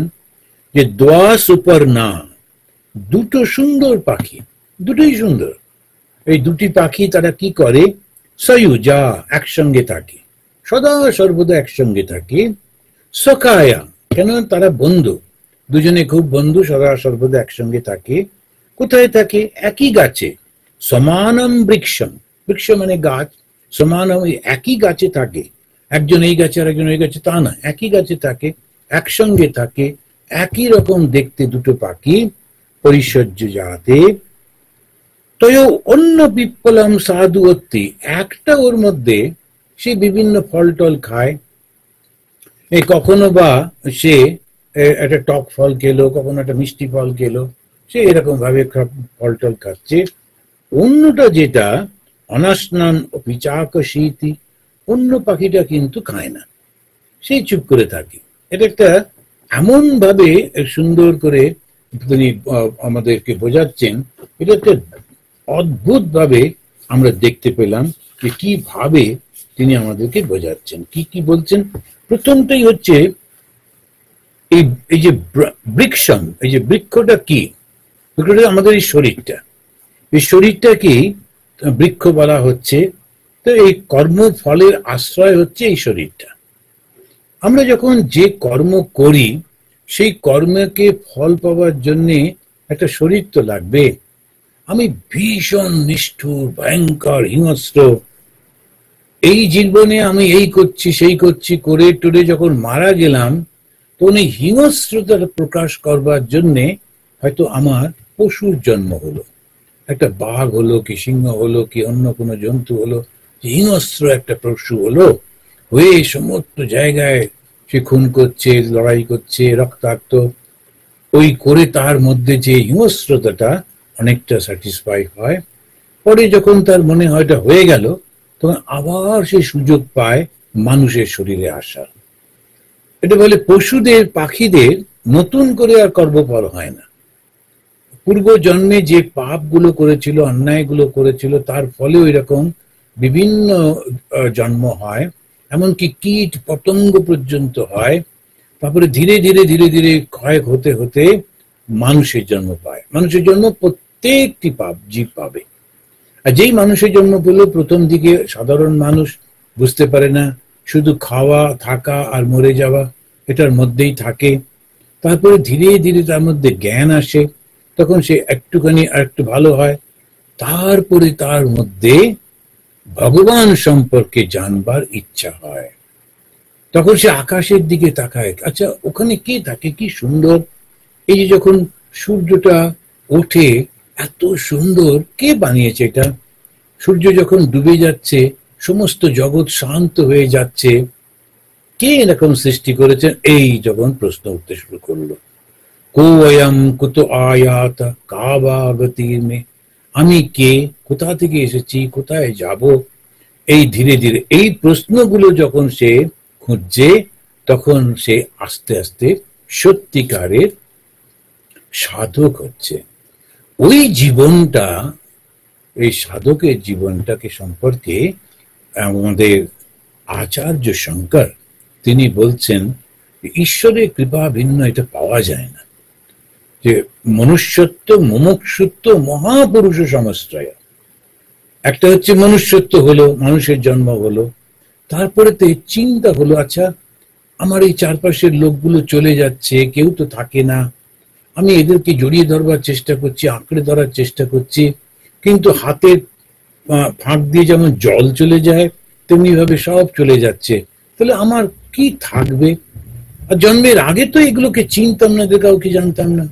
যে দ্বা সুপর্ণা, দুটো সুন্দর পাখি, দুটোই সুন্দর। এই দুটি পাখি তারা কি করে, সয়ুজা, একসঙ্গে থাকে, সদা সর্বদা একসঙ্গে থাকে। সখায়া, কেন, তারা বন্ধু, দুজনে খুব বন্ধু, সদা সর্বদা একসঙ্গে থাকে। কোথায় থাকে? একই গাছে। সমানম বৃক্ষম, বৃক্ষ মানে গাছ, সমানম একই গাছে থাকে। একজন এই গাছে আর একজন ওই গাছে তা না, একই গাছে থাকে, একসঙ্গে থাকে, একই রকম দেখতে দুটো পাখি। পরিশস্য জাতে তয় অন্য পিপ্পলম সাধু অত্তি, একটা ওর মধ্যে সে বিভিন্ন ফল টল খায়। কখনো বা সে একটা টক ফল খেলো, কখনো একটা মিষ্টি ফল খেলো, সে এরকম ভাবে ফল টল খাচ্ছে। অন্যটা যেটা অনাস্নান অপিচাকশীতি, অন্য পাখিটা কিন্তু খায় না, সেই চুপ করে থাকে। এটা একটা এমন ভাবে সুন্দর করে তিনি আমাদেরকে বোঝাচ্ছেন, এটা একটা অদ্ভুত ভাবে আমরা দেখতে পেলাম যে কিভাবে তিনি আমাদেরকে বোঝাচ্ছেন, কি কি বলছেন। প্রথমটাই হচ্ছে এই যে বৃক্ষম, এই যে বৃক্ষটা কি, বৃক্ষটা আমাদের এই শরীরটা, এই শরীরটাকেই বৃক্ষ বলা হচ্ছে। তো এই কর্মফলের আশ্রয় হচ্ছে এই শরীরটা। আমরা যখন যে কর্ম করি, সেই কর্মকে ফল পাওয়ার জন্য একটা শরীর তো লাগবে। আমি ভীষণ নিষ্ঠুর, ভয়ঙ্কর, হিংস্র, এই জীবনে আমি এই করছি সেই করছি করে টরে যখন মারা গেলাম, তখন এই হিংস্রতা প্রকাশ করবার জন্যে হয়তো আমার পশুর জন্ম হলো, একটা বাঘ হলো কি সিংহ হলো কি অন্য কোনো জন্তু হলো, হিংস্র একটা পশু হলো, হয়ে সমস্ত জায়গায় সে খুন করছে, লড়াই করছে, রক্তাক্ত, ওই করে তার মধ্যে যে হিংস্রতাটা অনেকটা স্যাটিসফাই হয়। পরে যখন তার মনে হয় এটা হয়ে গেল, তখন আবার সে সুযোগ পায় মানুষের শরীরে আসার। এটা বলে পশুদের, পাখিদের নতুন করে আর কর্মফল হয় না। পূর্ব জন্মে যে পাপগুলো করেছিল, অন্যায়গুলো করেছিল, তার ফলে ওই রকম বিভিন্ন জন্ম হয়, এমনকি কীট পতঙ্গ পর্যন্ত হয়। তারপরে ধীরে ধীরে ধীরে ধীরে ক্ষয় হতে হতে মানুষের জন্ম পায়। মানুষের জন্ম প্রত্যেকটি পাপ জীব পাবে। আর যেই মানুষের জন্ম পেল, প্রথম দিকে সাধারণ মানুষ বুঝতে পারে না, শুধু খাওয়া, থাকা আর মরে যাওয়া এটার মধ্যেই থাকে। তারপরে ধীরে ধীরে তার মধ্যে জ্ঞান আসে, তখন সে একটুখানি আর একটু ভালো হয়। তারপরে তার মধ্যে ভগবান সম্পর্কে জানবার ইচ্ছা হয়, তখন সে আকাশের দিকে তাকায়, আচ্ছা ওখানে কে থাকে, কি সুন্দর, এই যে যখন সূর্যটা ওঠে এত সুন্দর, কে বানিয়েছে এটা, সূর্য যখন ডুবে যাচ্ছে সমস্ত জগৎ শান্ত হয়ে যাচ্ছে, কে এরকম সৃষ্টি করেছেন, এই যখন প্রশ্ন উঠতে শুরু করলো, কো অয়ম কুত আয়াত কাবা গতির মে, আমি কে, কোথা থেকে এসেছি, কোথায় যাব, এই ধীরে ধীরে এই প্রশ্নগুলো যখন সে খুঁজছে, তখন সে আস্তে আস্তে সত্যিকারের সাধক হচ্ছে। ওই জীবনটা, এই সাধকের জীবনটাকে সম্পর্কে আমাদের আচার্য শঙ্কর তিনি বলছেন, ঈশ্বরের কৃপা ভিন্ন এটা পাওয়া যায় না, যে মনুষ্যত্ব মুমুক্ষুত্ব মহাপুরুষ সমশ্রয়। একটা হচ্ছে মনুষ্যত্ব হলো, মানুষের জন্ম হলো, তারপরে তো এই চিন্তা হলো, আচ্ছা আমার এই চারপাশের লোকগুলো চলে যাচ্ছে, কেউ তো থাকে না, আমি এদেরকে জড়িয়ে ধরবার চেষ্টা করছি, আঁকড়ে ধরার চেষ্টা করছি, কিন্তু হাতের ফাঁক দিয়ে যেমন জল চলে যায় তেমনি ভাবে সব চলে যাচ্ছে, তাহলে আমার কি থাকবে। আর জন্মের আগে তো এগুলোকে চিনতাম না, কাউকে জানতাম না,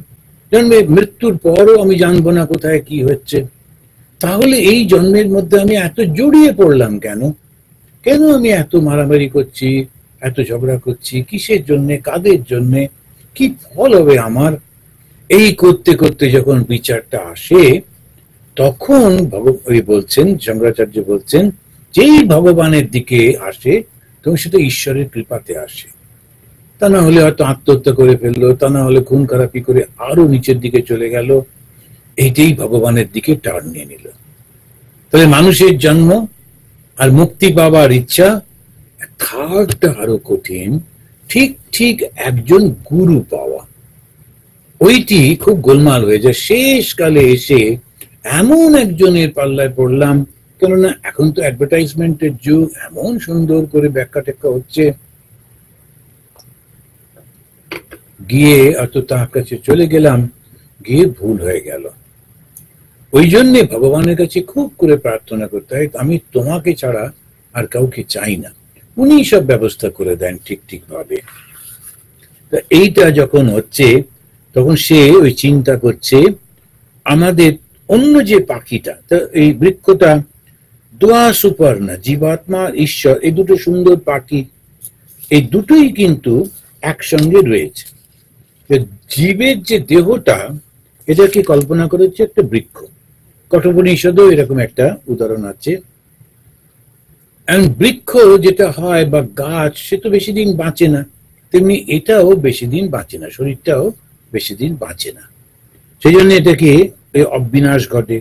জন্মে মৃত্যুর পরও আমি জানবো না কোথায় কি হচ্ছে। তাহলে এই জন্মের মধ্যে আমি এত জড়িয়ে পড়লাম কেন, কেন আমি এত মারামারি করছি, এত ঝগড়া করছি, কিসের জন্যে, কাদের জন্যে, কি ফল হবে আমার। এই করতে করতে যখন বিচারটা আসে, তখন বলছেন শঙ্করাচার্য বলছেন, যেই ভগবানের দিকে আসে তখন সেটা ঈশ্বরের কৃপাতে আসে। তা না হলে হয়তো আত্মহত্যা করে ফেললো, তা না হলে খুন খারাপি করে আরো নিচের দিকে চলে গেল, এইটাই ভগবানের দিকে টার্ন নিয়ে নিল। তাহলে মানুষের জন্ম আর মুক্তি পাবার ইচ্ছা, থার্ডটা আরো কঠিন, ঠিক ঠিক একজন গুরু পাওয়া, ওইটি খুব গোলমাল হয়ে যায়। শেষকালে এসে এমন একজনের পাল্লায় পড়লাম, কেননা এখন তো অ্যাডভার্টাইজমেন্টের যুগ, এমন সুন্দর করে ব্যাখ্যা টেক্কা হচ্ছে, গিয়ে অত তার কাছে চলে গেলাম, গিয়ে ভুল হয়ে গেল। ওই জন্যে ভগবানের কাছে খুব করে প্রার্থনা করতে হয়, আমি তোমাকে ছাড়া আর কাউকে চাই না, উনি সব ব্যবস্থা করে দেন ঠিক ঠিক ভাবে। এইটা যখন হচ্ছে, তখন সে ওই চিন্তা করছে, আমাদের অন্য যে পাখিটা, এই বৃক্ষটা দোয়া সুপর্ণা, জীবাত্মা ঈশ্বর, এই দুটো সুন্দর পাখি, এই দুটোই কিন্তু একসঙ্গে রয়েছে। জীবের যে দেহটা, এটাকে কল্পনা করেছে একটা বৃক্ষ। কঠোপনিষদেও এরকম একটা উদাহরণ আছে। বৃক্ষ যেটা হয় বা গাছ, সে তো বেশি দিন বাঁচে না, তেমনি এটাও বেশি দিন বাঁচে না, শরীরটাও বেশি দিন বাঁচে না। সেই জন্য এটাকে অবিনাশ ঘটে।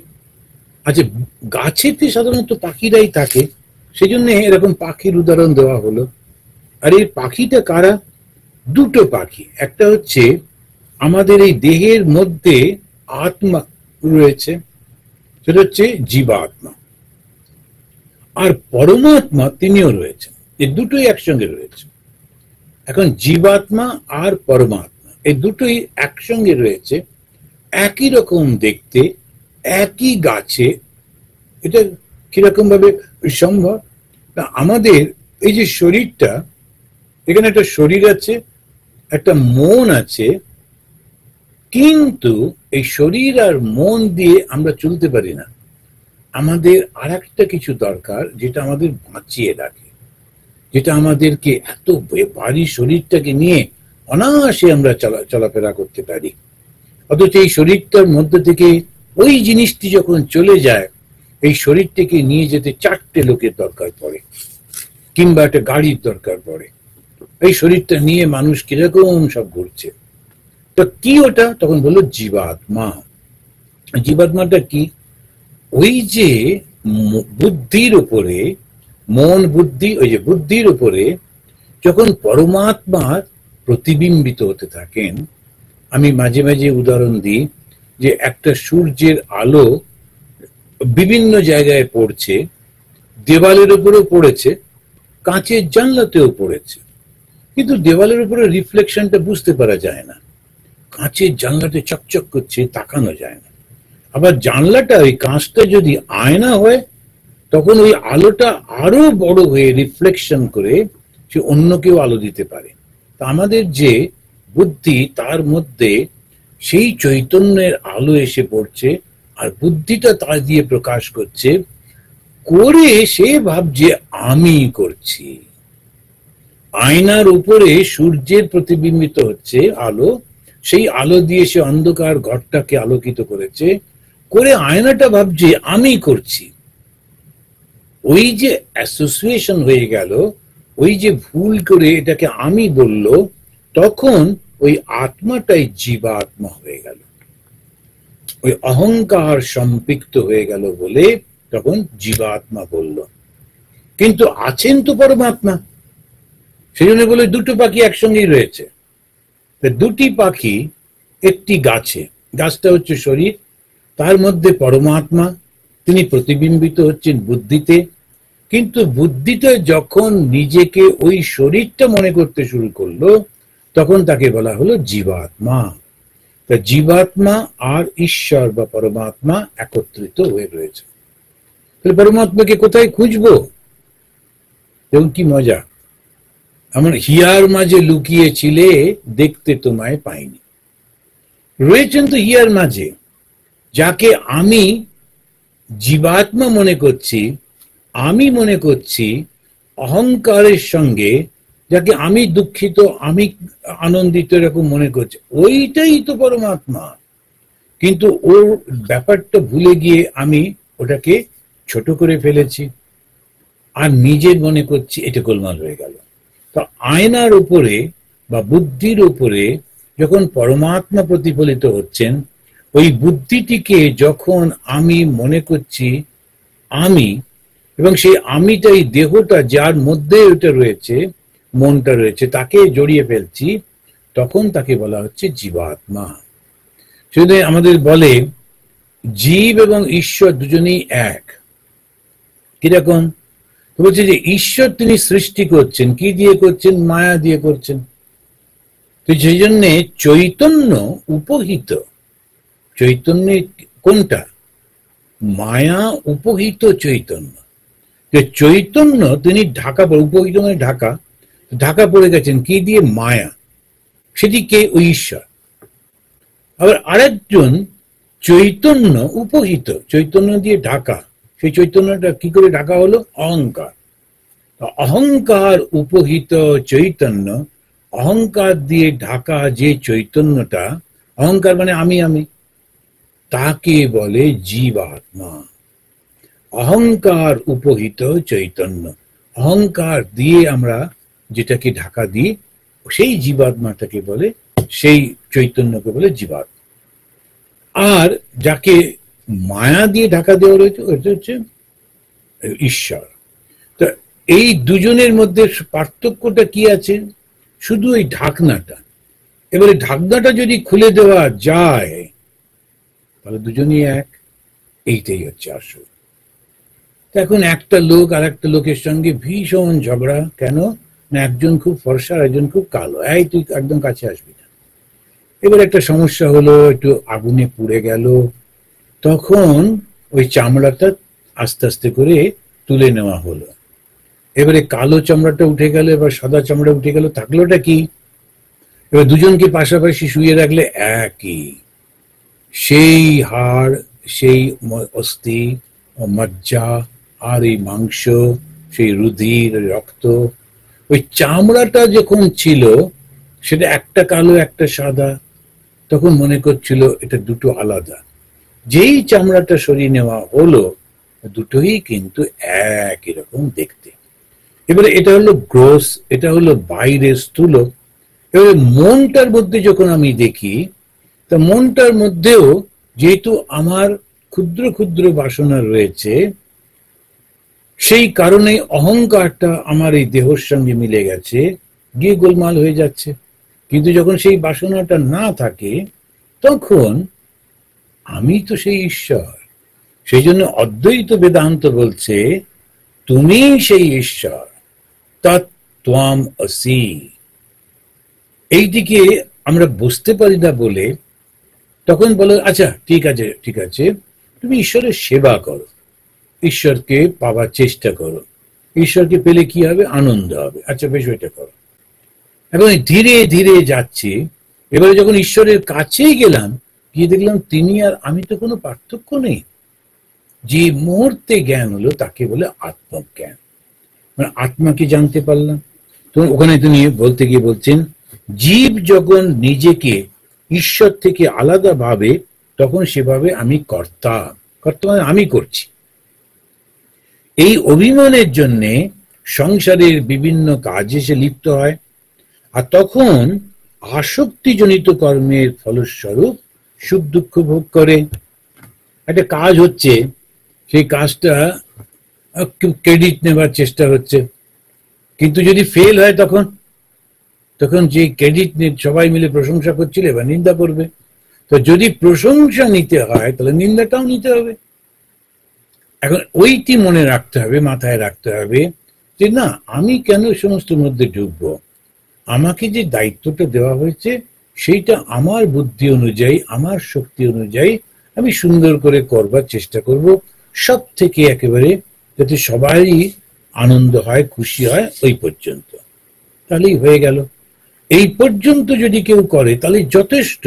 আচ্ছা, গাছেতে সাধারণত পাখিরাই থাকে, সেই জন্য এরকম পাখির উদাহরণ দেওয়া হলো। আর এই পাখিটা কারা? দুটো পাখি। একটা হচ্ছে আমাদের এই দেহের মধ্যে আত্মা রয়েছে, সেটা হচ্ছে জীবাত্মা। আর পরমাত্মা তিনিও রয়েছেন, এই দুটোই একসঙ্গে রয়েছে। এখন জীবাত্মা আর পরমাত্মা এই দুটোই একসঙ্গে রয়েছে, একই রকম দেখতে, একই গাছে। এটা কিরকম ভাবে সম্ভব? না, আমাদের এই যে শরীরটা, এখানে একটা শরীর আছে, একটা মন আছে, কিন্তু এই শরীর আর মন দিয়ে আমরা চলতে পারি না। আমাদের আর একটা কিছু দরকার, যেটা আমাদের বাঁচিয়ে রাখে, যেটা আমাদেরকে এত ভারী শরীরটাকে নিয়ে অনায়াসে আমরা চলাফেরা করতে পারি। অথচ এই শরীরটার মধ্যে থেকে ওই জিনিসটি যখন চলে যায়, এই শরীরটাকে নিয়ে যেতে 4টে লোকের দরকার পড়ে, কিংবা একটা গাড়ির দরকার পড়ে। এই শরীরটা নিয়ে মানুষ কিরকম সব ঘুরছে। তো কি ওটা? তখন বললো জীবাত্মা। জীবাত্মাটা কি? ওই যে বুদ্ধির উপরে, মন বুদ্ধি, ওই যে বুদ্ধির উপরে যখন পরমাত্মার প্রতিবিম্বিত হতে থাকেন। আমি মাঝে মাঝে উদাহরণ দিই যে একটা সূর্যের আলো বিভিন্ন জায়গায় পড়ছে, দেওয়ালের উপরেও পড়েছে, কাঁচের জানলাতেও পড়েছে, কিন্তু দেওয়ালের উপরে রিফ্লেকশনটা বুঝতে পারা যায় না। কাঁচের জানলাতে চকচক করছে, তাকানো যায় না। আবার জানলাটা, ওই কাঁচটা যদি আয়না হয়, তখন ওই আলোটা আরো বড় হয়ে রিফ্লেকশন করে সে অন্য কেউ আলো দিতে পারে। তা আমাদের যে বুদ্ধি, তার মধ্যে সেই চৈতন্যের আলো এসে পড়ছে, আর বুদ্ধিটা তা দিয়ে প্রকাশ করছে, করে সে ভাবছে আমি করছি। আয়নার উপরে সূর্যের প্রতিবিম্বিত হচ্ছে আলো, সেই আলো দিয়ে সে অন্ধকার ঘরটাকে আলোকিত করেছে, করে আয়নাটা ভাবছে আমি করছি। ওই যে অ্যাসোসিয়েশন হয়ে গেল, ওই যে ভুল করে এটাকে আমি বলল, তখন ওই আত্মাটাই জীবাত্মা হয়ে গেল। ওই অহংকার সম্পৃক্ত হয়ে গেল বলে তখন জীবাত্মা বলল। কিন্তু আছেন তো পরমাত্মা, সেই জন্য বলে দুটো পাখি একসঙ্গেই রয়েছে। দুটি পাখি একটি গাছে, গাছটা হচ্ছে শরীর, তার মধ্যে পরমাত্মা, তিনি প্রতিবিম্বিত হচ্ছেন বুদ্ধিতে। কিন্তু বুদ্ধিটা যখন নিজেকে ওই শরীরটা মনে করতে শুরু করলো, তখন তাকে বলা হলো জীবাত্মা। তা জীবাত্মা আর ঈশ্বর বা পরমাত্মা একত্রিত হয়ে রয়েছে। তাহলে পরমাত্মাকে কোথায় খুঁজবো? এবং কি মজা, আমার হিয়ার মাঝে লুকিয়েছিলে, দেখতে তোমায় পাইনি। রয়েছেন তো হিয়ার মাঝে, যাকে আমি জীবাত্মা মনে করছি, আমি মনে করছি অহংকারের সঙ্গে, যাকে আমি দুঃখিত, আমি আনন্দিত এরকম মনে করছি, ওইটাই তো পরমাত্মা। কিন্তু ওর ব্যাপারটা ভুলে গিয়ে আমি ওটাকে ছোট করে ফেলেছি, আর নিজের মনে করছি, এটা গোলমাল হয়ে গেল। তো আয়নার উপরে বা বুদ্ধির উপরে যখন পরমাত্মা প্রতিফলিত হচ্ছেন, ওই বুদ্ধিটিকে যখন আমি মনে করছি আমি, এবং সেই আমিটাই দেহটা যার মধ্যে ওটা রয়েছে, মনটা রয়েছে, তাকে জড়িয়ে ফেলছি, তখন তাকে বলা হচ্ছে জীবাত্মা। সেটা আমাদের বলে জীব এবং ঈশ্বর দুজনেই এক। কিরকম? বলছে যে ঈশ্বর তিনি সৃষ্টি করছেন, কি দিয়ে করছেন? মায়া দিয়ে করছেন। তো সেই জন্যে চৈতন্য উপহিত, চৈতন্য কোনটা? মায়া উপহিত চৈতন্য। যে চৈতন্য তিনি ঢাকা, উপহিত মানে ঢাকা, ঢাকা পড়ে গেছেন কি দিয়ে? মায়া। সেটি কে? ওই ঈশ্বর। আবার আরেকজন চৈতন্য উপহিত, চৈতন্য দিয়ে ঢাকা, সেই চৈতন্যটা কি করে ঢাকা হলো? অহংকার। অহংকার উপহিত চৈতন্য অহংকার দিয়ে ঢাকা যে চৈতন্যটা, অহংকার মানে আমি আমি, তাকে বলে জীবাত্মা। অহংকার উপহিত চৈতন্য, অহংকার দিয়ে আমরা যেটাকে ঢাকা দিই, সেই জীবাত্মাটাকে বলে, সেই চৈতন্যকে বলে জীবাত্মা। আর যাকে মায়া দিয়ে ঢাকা দেওয়া রয়েছে ওটা হচ্ছে ঈশ্বর। তো এই দুজনের মধ্যে পার্থক্যটা কি আছে? শুধু এই ঢাকনাটা। এবারে ঢাকনাটা যদি খুলে দেওয়া যায় তাহলে দুজনই এক, এইটাই হচ্ছে আসল। এখন একটা লোক আর একটা লোকের সঙ্গে ভীষণ ঝগড়া, কেন না একজন খুব ফর্সা আর একজন খুব কালো, এই তুই একদম কাছে আসবি না। এবার একটা সমস্যা হলো, একটু আগুনে পুড়ে গেল, তখন ওই চামড়াটা আস্তে আস্তে করে তুলে নেওয়া হলো। এবারে কালো চামড়াটা উঠে গেল, এবার সাদা চামড়া উঠে গেল, থাকলোটা কি? এবার দুজনকে পাশাপাশি শুয়ে রাখলে একই, সেই হাড়, সেই অস্থি, মজ্জা, আর এই মাংস, সেই রুধির, রক্ত। ওই চামড়াটা যখন ছিল সেটা একটা কালো একটা সাদা, তখন মনে করছিল এটা দুটো আলাদা। যেই চামড়াটা সরিয়ে নেওয়া হলো, দুটোই কিন্তু একই রকম দেখতে। এবারে এটা হলো গ্রোস, এটা হলো বাইরে স্থূল। এবারে মনটার মধ্যে যখন আমি দেখি, তা মনটার মধ্যেও যেহেতু আমার ক্ষুদ্র ক্ষুদ্র বাসনা রয়েছে, সেই কারণে অহংকারটা আমার এই দেহর সঙ্গে মিলে গেছে, গিয়ে গোলমাল হয়ে যাচ্ছে। কিন্তু যখন সেই বাসনাটা না থাকে, তখন আমি তো সেই ঈশ্বর। সেই জন্য অদ্বৈত বেদান্ত বলছে তুমি সেই ঈশ্বর, তত্ত্বম অসি। এইদিকে আমরা বুঝতে পারি না বলে তখন বলো আচ্ছা ঠিক আছে ঠিক আছে, তুমি ঈশ্বরের সেবা করো, ঈশ্বরকে পাওয়ার চেষ্টা করো, ঈশ্বরকে পেলে কি হবে? আনন্দ হবে। আচ্ছা বেশ, ওইটা করো। এবং ধীরে ধীরে যাচ্ছি, এবারে যখন ঈশ্বরের কাছেই গেলাম, গিয়ে দেখলাম তিনি আর আমি তো কোনো পার্থক্য নেই। যে মুহূর্তে জ্ঞান হলো তাকে বলে আত্মজ্ঞান, মানে আত্মাকে জানতে পারলাম। তো ওখানে তিনি বলতে গিয়ে বলছেন, জীব যখন নিজেকে ঈশ্বর থেকে আলাদা ভাবে, তখন সেভাবে আমি কর্তা, কর্তা মানে আমি করছি। এই অভিমানের জন্যে সংসারের বিভিন্ন কাজে সে লিপ্ত হয়, আর তখন আসক্তিজনিত কর্মের ফলস্বরূপ সুখ দুঃখ ভোগ করে। একটা কাজ হচ্ছে, সেই কাজটা ক্রেডিট নেবার চেষ্টা হচ্ছে, কিন্তু যদি ফেল হয় তখন তখন যে ক্রেডিট সবাই মিলে প্রশংসা করছিল এবার নিন্দা করবে। তো যদি প্রশংসা নিতে হয় তাহলে নিন্দাটাও নিতে হবে। এখন ওইটি মনে রাখতে হবে, মাথায় রাখতে হবে যে না, আমি কেন সমস্ত মধ্যে ঢুকবো? আমাকে যে দায়িত্বটা দেওয়া হয়েছে সেইটা আমার বুদ্ধি অনুযায়ী, আমার শক্তি অনুযায়ী আমি সুন্দর করে করবার চেষ্টা করব, সব থেকে একেবারে যাতে সবাই আনন্দ হয়, খুশি হয়, ওই পর্যন্ত। তাহলেই হয়ে গেল। এই পর্যন্ত যদি কেউ করে তাহলে যথেষ্ট।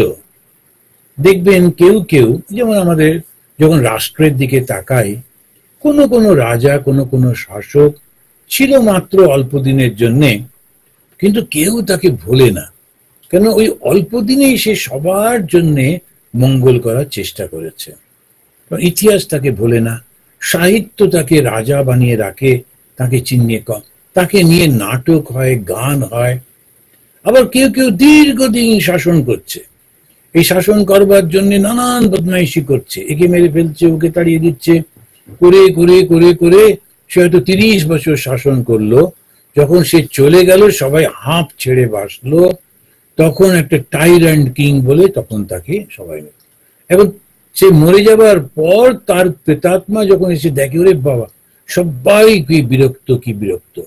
দেখবেন কেউ কেউ, যেমন আমাদের যখন রাষ্ট্রের দিকে তাকাই, কোনো কোনো রাজা, কোনো কোনো শাসক ছিল মাত্র অল্প দিনের জন্যে, কিন্তু কেউ তাকে ভোলে না। কেন? ওই অল্প দিনেই সে সবার জন্যে মঙ্গল করার চেষ্টা করেছে। ইতিহাস তাকে ভোলে না, সাহিত্য তাকে রাজা বানিয়ে রাখে, তাকে চিহ্নে কম, তাকে নিয়ে নাটক হয়, গান হয়। আবার কেউ কেউ দীর্ঘদিন শাসন করছে, এই শাসন করবার জন্য নানান বদমাইশি করছে, একে মেরে ফেলছে, ওকে তাড়িয়ে দিচ্ছে, করে করে করে করে সে হয়তো 30 বছর শাসন করলো। যখন সে চলে গেল সবাই হাঁপ ছেড়ে বাসলো, তখন একটা টাইরান্ট কিং বলে তখন তাকে সবাই, এবং সে মরে যাবার পর তার প্রেতাত্মা যখন এসে দেখে, ওরে বাবা, সবাই কি বিরক্ত, কি বিরক্ত।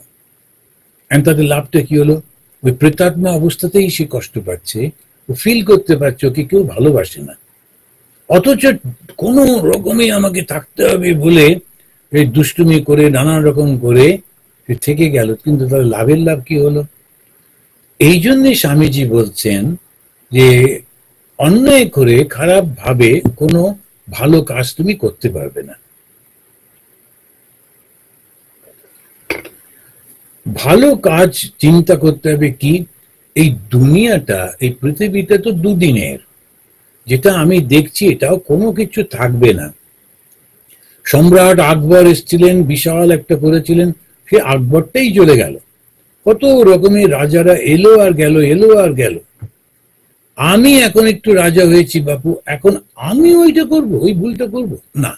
তাদের লাভটা কি হলো? ওই প্রেতাত্মা অবস্থাতেই সে কষ্ট পাচ্ছে, ও ফিল করতে পারছে ওকে কেউ ভালোবাসে না, অথচ কোন রকমে আমাকে থাকতে হবে বলে এই দুষ্টুমি করে নানান রকম করে থেকে গেল, কিন্তু তার লাভের লাভ কি হলো? এই জন্যে স্বামীজি বলছেন যে অন্যায় করে, খারাপ ভাবে কোনো ভালো কাজ তুমি করতে পারবে না। ভালো কাজ চিন্তা করতে হবে কি, এই দুনিয়াটা, এই পৃথিবীটা তো দুদিনের, যেটা আমি দেখছি এটাও কোনো কিছু থাকবে না। সম্রাট আকবর এসেছিলেন, বিশাল একটা করেছিলেন, সে আকবরটাই চলে গেল। কত রকমের রাজারা এলো আর গেল, এলো আর গেল। আমি এখন একটু রাজা হয়েছি বাপু, এখন আমি ওইটা করব, ওই ভুলটা করব না।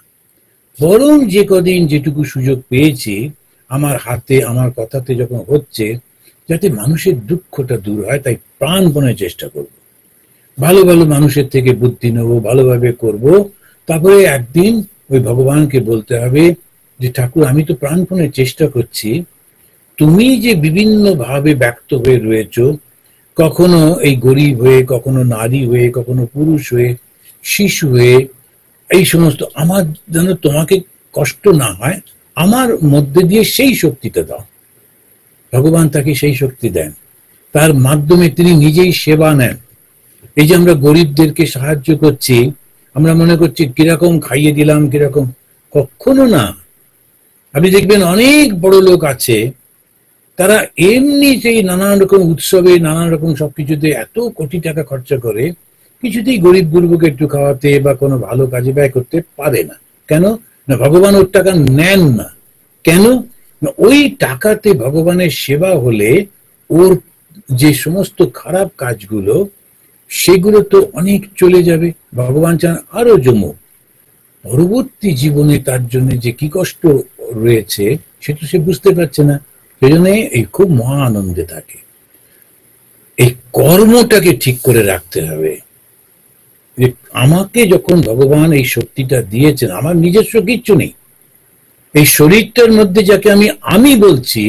বরং যে কদিন যেটুকু সুযোগ পেয়েছি আমার হাতে, আমার কথাতে যখন হচ্ছে, যাতে মানুষের দুঃখটা দূর হয়, তাই প্রাণপণে চেষ্টা করব। ভালো ভালো মানুষের থেকে বুদ্ধি নেবো, ভালোভাবে করব। তারপরে একদিন ওই ভগবানকে বলতে হবে যে ঠাকুর, আমি তো প্রাণপণে চেষ্টা করছি, তুমি যে বিভিন্ন ভাবে ব্যক্ত হয়ে রয়েছো, কখনো এই গরিব হয়ে, কখনো নারী হয়ে, কখনো পুরুষ হয়ে, শিশু হয়ে, এই সমস্ত, আমার যেন তোমাকে কষ্ট না হয়, আমার মধ্যে দিয়ে সেই শক্তিটা দাও। ভগবান তাকে সেই শক্তি দেন, তার মাধ্যমে তিনি নিজেই সেবা নেন। এই যে আমরা গরিবদেরকে সাহায্য করছি, আমরা মনে করছি কিরকম খাইয়ে দিলাম, কিরকম, কখনো না। আপনি দেখবেন অনেক বড় লোক আছে, তারা এমনি সেই নানান রকম উৎসবে, নানান রকম সবকিছুতে এত কোটি টাকা খরচা করে, কিছুতেই গরিব গুরুকে একটু খাওয়াতে বা কোনো ভালো কাজে ব্যয় করতে পারে না। কেন না? ভগবান ওর টাকা নেন না। কেন না? ওই টাকাতে ভগবানের সেবা হলে ওর যে সমস্ত খারাপ কাজগুলো, সেগুলো তো অনেক চলে যাবে। ভগবান চান আরো জমুক। পরবর্তী জীবনে তার জন্য যে কি কষ্ট রয়েছে সেটা সে বুঝতে পারছে না, সেজন্য এই খুব মহা আনন্দে থাকে। এই কর্মটাকে ঠিক করে রাখতে হবে। আমাকে যখন ভগবান এই শক্তিটা দিয়েছেন, আমার নিজস্ব কিচ্ছু নেই, এই শরীরটার মধ্যে যাকে আমি আমি বলছি,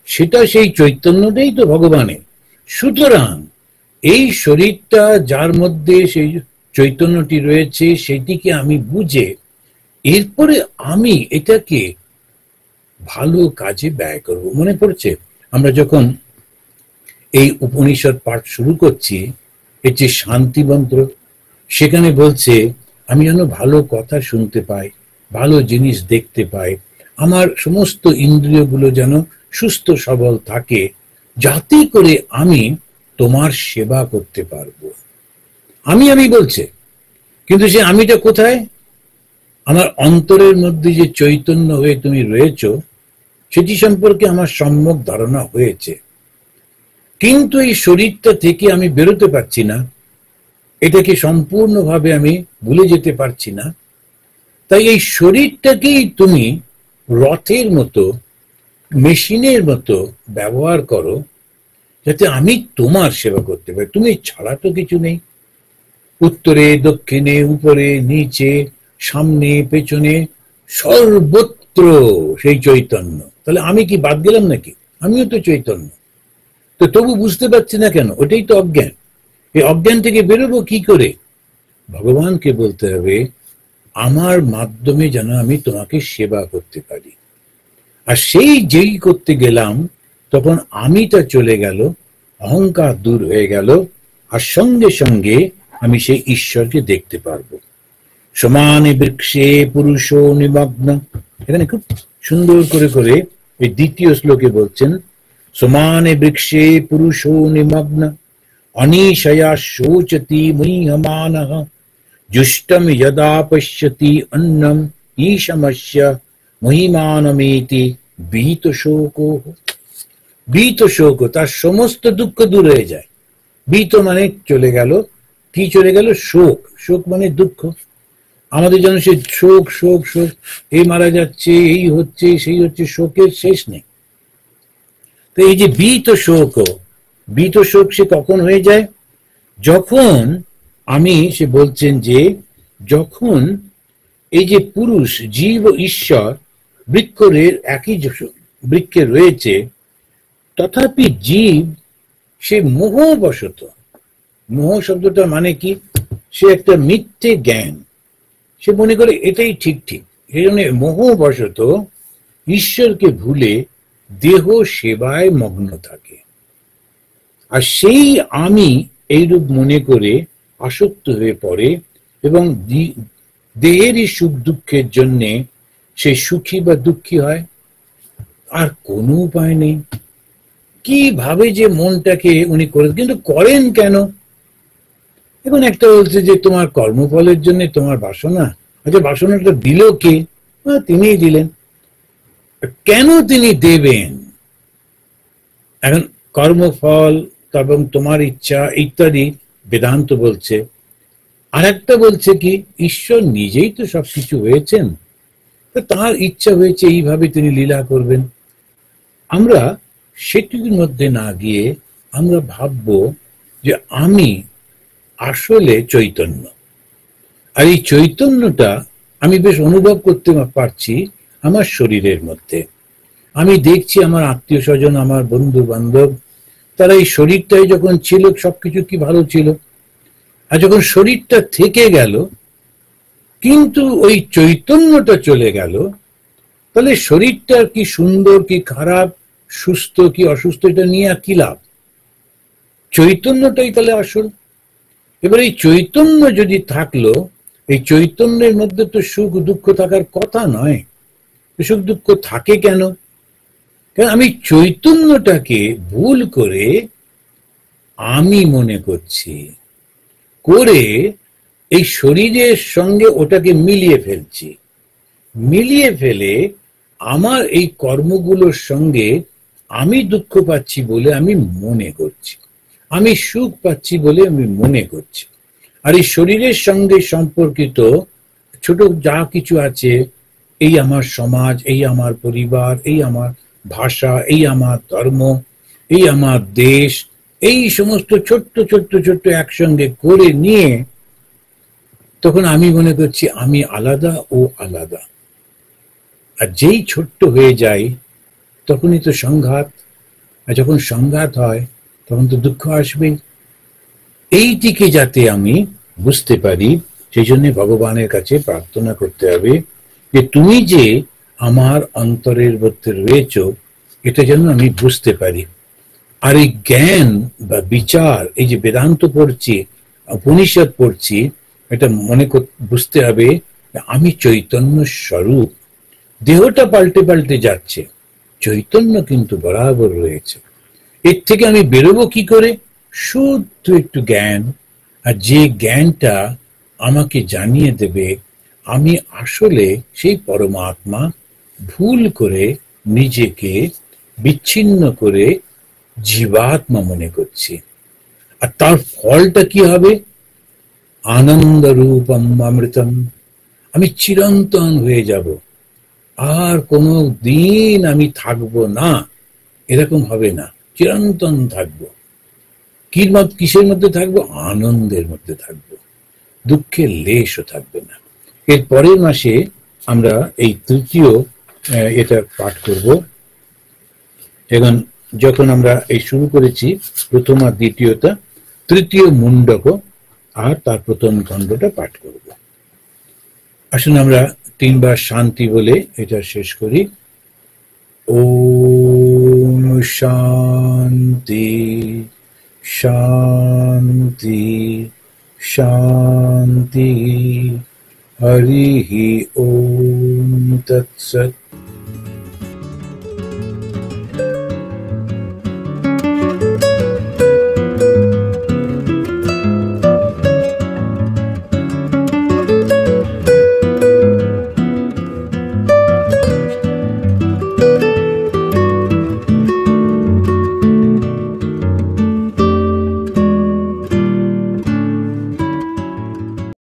সেটা সেই চৈতন্যটাই তো ভগবানের। সুতরাং এই শরীরটা যার মধ্যে সেই চৈতন্যটি রয়েছে, সেটিকে আমি বুঝে এরপরে আমি এটাকে ভালো কাজে ব্যয় করব। মনে পড়ছে আমরা যখন এই উপনিষদ পাঠ শুরু করছি, এর যে শান্তি মন্ত্র, সেখানে বলছে আমি যেন ভালো কথা শুনতে পাই, ভালো জিনিস দেখতে পাই, আমার সমস্ত ইন্দ্রিয়গুলো যেন সুস্থ সবল থাকে, যাতে করে আমি তোমার সেবা করতে পারবো। আমি বলছে, কিন্তু সে আমিটা কোথায়? আমার অন্তরের মধ্যে যে চৈতন্য হয়ে তুমি রয়েছ, সেটি সম্পর্কে আমার সম্যক ধারণা হয়েছে, কিন্তু এই শরীরটা থেকে আমি বেরোতে পারছি না, এটাকে সম্পূর্ণভাবে আমি ভুলে যেতে পারছি না। তাই এই শরীরটাকেই তুমি রথের মতো, মেশিনের মতো ব্যবহার করো, যাতে আমি তোমার সেবা করতে পারি। তুমি ছাড়া তো কিছু নেই, উত্তরে দক্ষিণে, উপরে নিচে, সামনে পেছনে, সর্বত্র সেই চৈতন্য। তাহলে আমি কি বাদ গেলাম নাকি? আমিও তো চৈতন্য। তো তবু বুঝতে পারছি না কেন? ওটাই তো অজ্ঞান। এই অজ্ঞান থেকে বেরোবো কি করে? ভগবানকে বলতে হবে আমার মাধ্যমে যেন আমি তোমাকে সেবা করতে পারি। আর সেই যেই করতে গেলাম, তখন আমিটা চলে গেল, অহংকার দূর হয়ে গেল, আর সঙ্গে সঙ্গে আমি সেই ঈশ্বরকে দেখতে পারবো। সমানে বৃক্ষে পুরুষ নিমগ্ন, এখানে খুব সুন্দর করে করে এই দ্বিতীয় শ্লোকে বলছেন, সমানে বৃক্ষে পুরুষ নিমগ্ন অনিশয়া শোচতি মুহ্যমানঃ जुष्टम यदा पश्यति अन्नम ईशमस्य মহিমানমেতি ভীত শোকো। ভীত শোক, তার সমস্ত দুঃখ দূর হয়ে যায়। ভীত মানে চলে গেল, কি চলে গেল? শোক। শোক মানে দুঃখ। আমাদের যেন সে শোক শোক শোক, এই মারা যাচ্ছে, এই হচ্ছে, সেই হচ্ছে, শোকের শেষ নেই। তো এই যে ভীত শোক, ভীত শোক সে কখন হয়ে যায়? যখন আমি, সে বলছেন যে যখন এই যে পুরুষ, জীব ও ঈশ্বর বৃক্ষের একই বৃক্ষে রয়েছে, তথাপি জীব সে মোহবশত, মোহ শব্দটা মানে কি? সে একটা মিথ্যে জ্ঞান, সে মনে করে এটাই ঠিক ঠিক, সেই জন্য মোহবশত ঈশ্বরকে ভুলে দেহ সেবায় মগ্ন থাকে। আর সেই আমি এইরূপ মনে করে আসক্ত হয়ে পড়ে এবং দেহেরই সুখ দুঃখের জন্য সে সুখী বা দুঃখী হয়। আর কোনো উপায় নেই। কিভাবে যে মনটাকে উনি করে, কিন্তু করেন কেন? এখন একটা বলছে যে তোমার কর্মফলের জন্য তোমার বাসনা। আচ্ছা, বাসনাটা দিল কে? তিনিই দিলেন। কেন তিনি দেবেন? এখন কর্মফল এবং তোমার ইচ্ছা ইত্যাদি বেদান্ত বলছে। আর একটা বলছে কি, ঈশ্বর নিজেই তো সবকিছু হয়েছেন, তার ইচ্ছা হয়েছে এইভাবে তিনি লীলা করবেন। আমরা সেটির মধ্যে না গিয়ে আমরা ভাববো যে আমি আসলে চৈতন্য, আর এই চৈতন্যটা আমি বেশ অনুভব করতে পারছি আমার শরীরের মধ্যে। আমি দেখছি আমার আত্মীয় স্বজন, আমার বন্ধু বান্ধব, তারা এই শরীরটাই যখন ছিল সবকিছু কি ভালো ছিল, আর যখন শরীরটা থেকে গেল কিন্তু ওই চৈতন্যটা চলে গেল, তাহলে শরীরটা কি সুন্দর কি খারাপ, সুস্থ কি অসুস্থ, এটা নিয়ে আর কি লাভ? চৈতন্যটাই তাহলে আসল। এবার এই চৈতন্য যদি থাকলো, এই চৈতন্যের মধ্যে তো সুখ দুঃখ থাকার কথা নয়। সুখ দুঃখ থাকে কেন? কারণ আমি চৈতন্যটাকে ভুল করে আমি মনে করছি, করে এই শরীরের সঙ্গে ওটাকে মিলিয়ে ফেলছি। মিলিয়ে ফেলে আমার এই কর্মগুলোর সঙ্গে আমি দুঃখ পাচ্ছি বলে আমি মনে করছি, আমি সুখ পাচ্ছি বলে আমি মনে করছি। আর এই শরীরের সঙ্গে সম্পর্কিত ছোট যা কিছু আছে, এই আমার সমাজ, এই আমার পরিবার, এই আমার ভাষা, এই আমার ধর্ম, এই আমার দেশ, এই সমস্ত ছোট্ট ছোট্ট ছোট্ট একসঙ্গে করে নিয়ে তখন আমি মনে করছি আমি আলাদা ও আলাদা। আর যেই ছোট্ট হয়ে যায় তখনই তো সংঘাত, আর যখন সংঘাত হয় তখন তো দুঃখ আসবেই। এইটিকে যাতে আমি বুঝতে পারি, সেই জন্য ভগবানের কাছে প্রার্থনা করতে হবে যে তুমি যে আমার অন্তরের মধ্যে রয়েছ এটা যেন আমি বুঝতে পারি। আর এই জ্ঞান বা বিচার, এই যে বেদান্ত পড়ছি, উপনিষদ পড়ছি, এটা মনে বুঝতে হবে আমি চৈতন্য স্বরূপ। দেহটা পাল্টে পাল্টে যাচ্ছে, চৈতন্য কিন্তু বরাবর রয়েছে। এর থেকে আমি বেরোবো কি করে? শুদ্ধ একটু জ্ঞান, আর যে জ্ঞানটা আমাকে জানিয়ে দেবে আমি আসলে সেই পরমাত্মা, ভুল করে নিজেকে বিচ্ছিন্ন করে জীবাত্মা মনে করছি। আর তার ফলটা কি হবে? আনন্দ রূপম অমৃতম, আমি চিরন্তন হয়ে যাব, আর কোনো দিন আমি থাকবো না, এরকম হবে না, চিরন্তন থাকবো। কিসের মধ্যে থাকবো? আনন্দের মধ্যে থাকবো, দুঃখের লেশও থাকবে না। এর পরের মাসে আমরা এই তৃতীয় এটা পাঠ করব। এখন যখন আমরা এই শুরু করেছি প্রথম আর দ্বিতীয়টা, তৃতীয় মুন্ডক আর তার প্রথম খণ্ডটা পাঠ করব। আসুন আমরা তিনবার শান্তি বলে এটা শেষ করি। ওম শান্তি শান্তি শান্তি। হরি ওম তৎসৎ।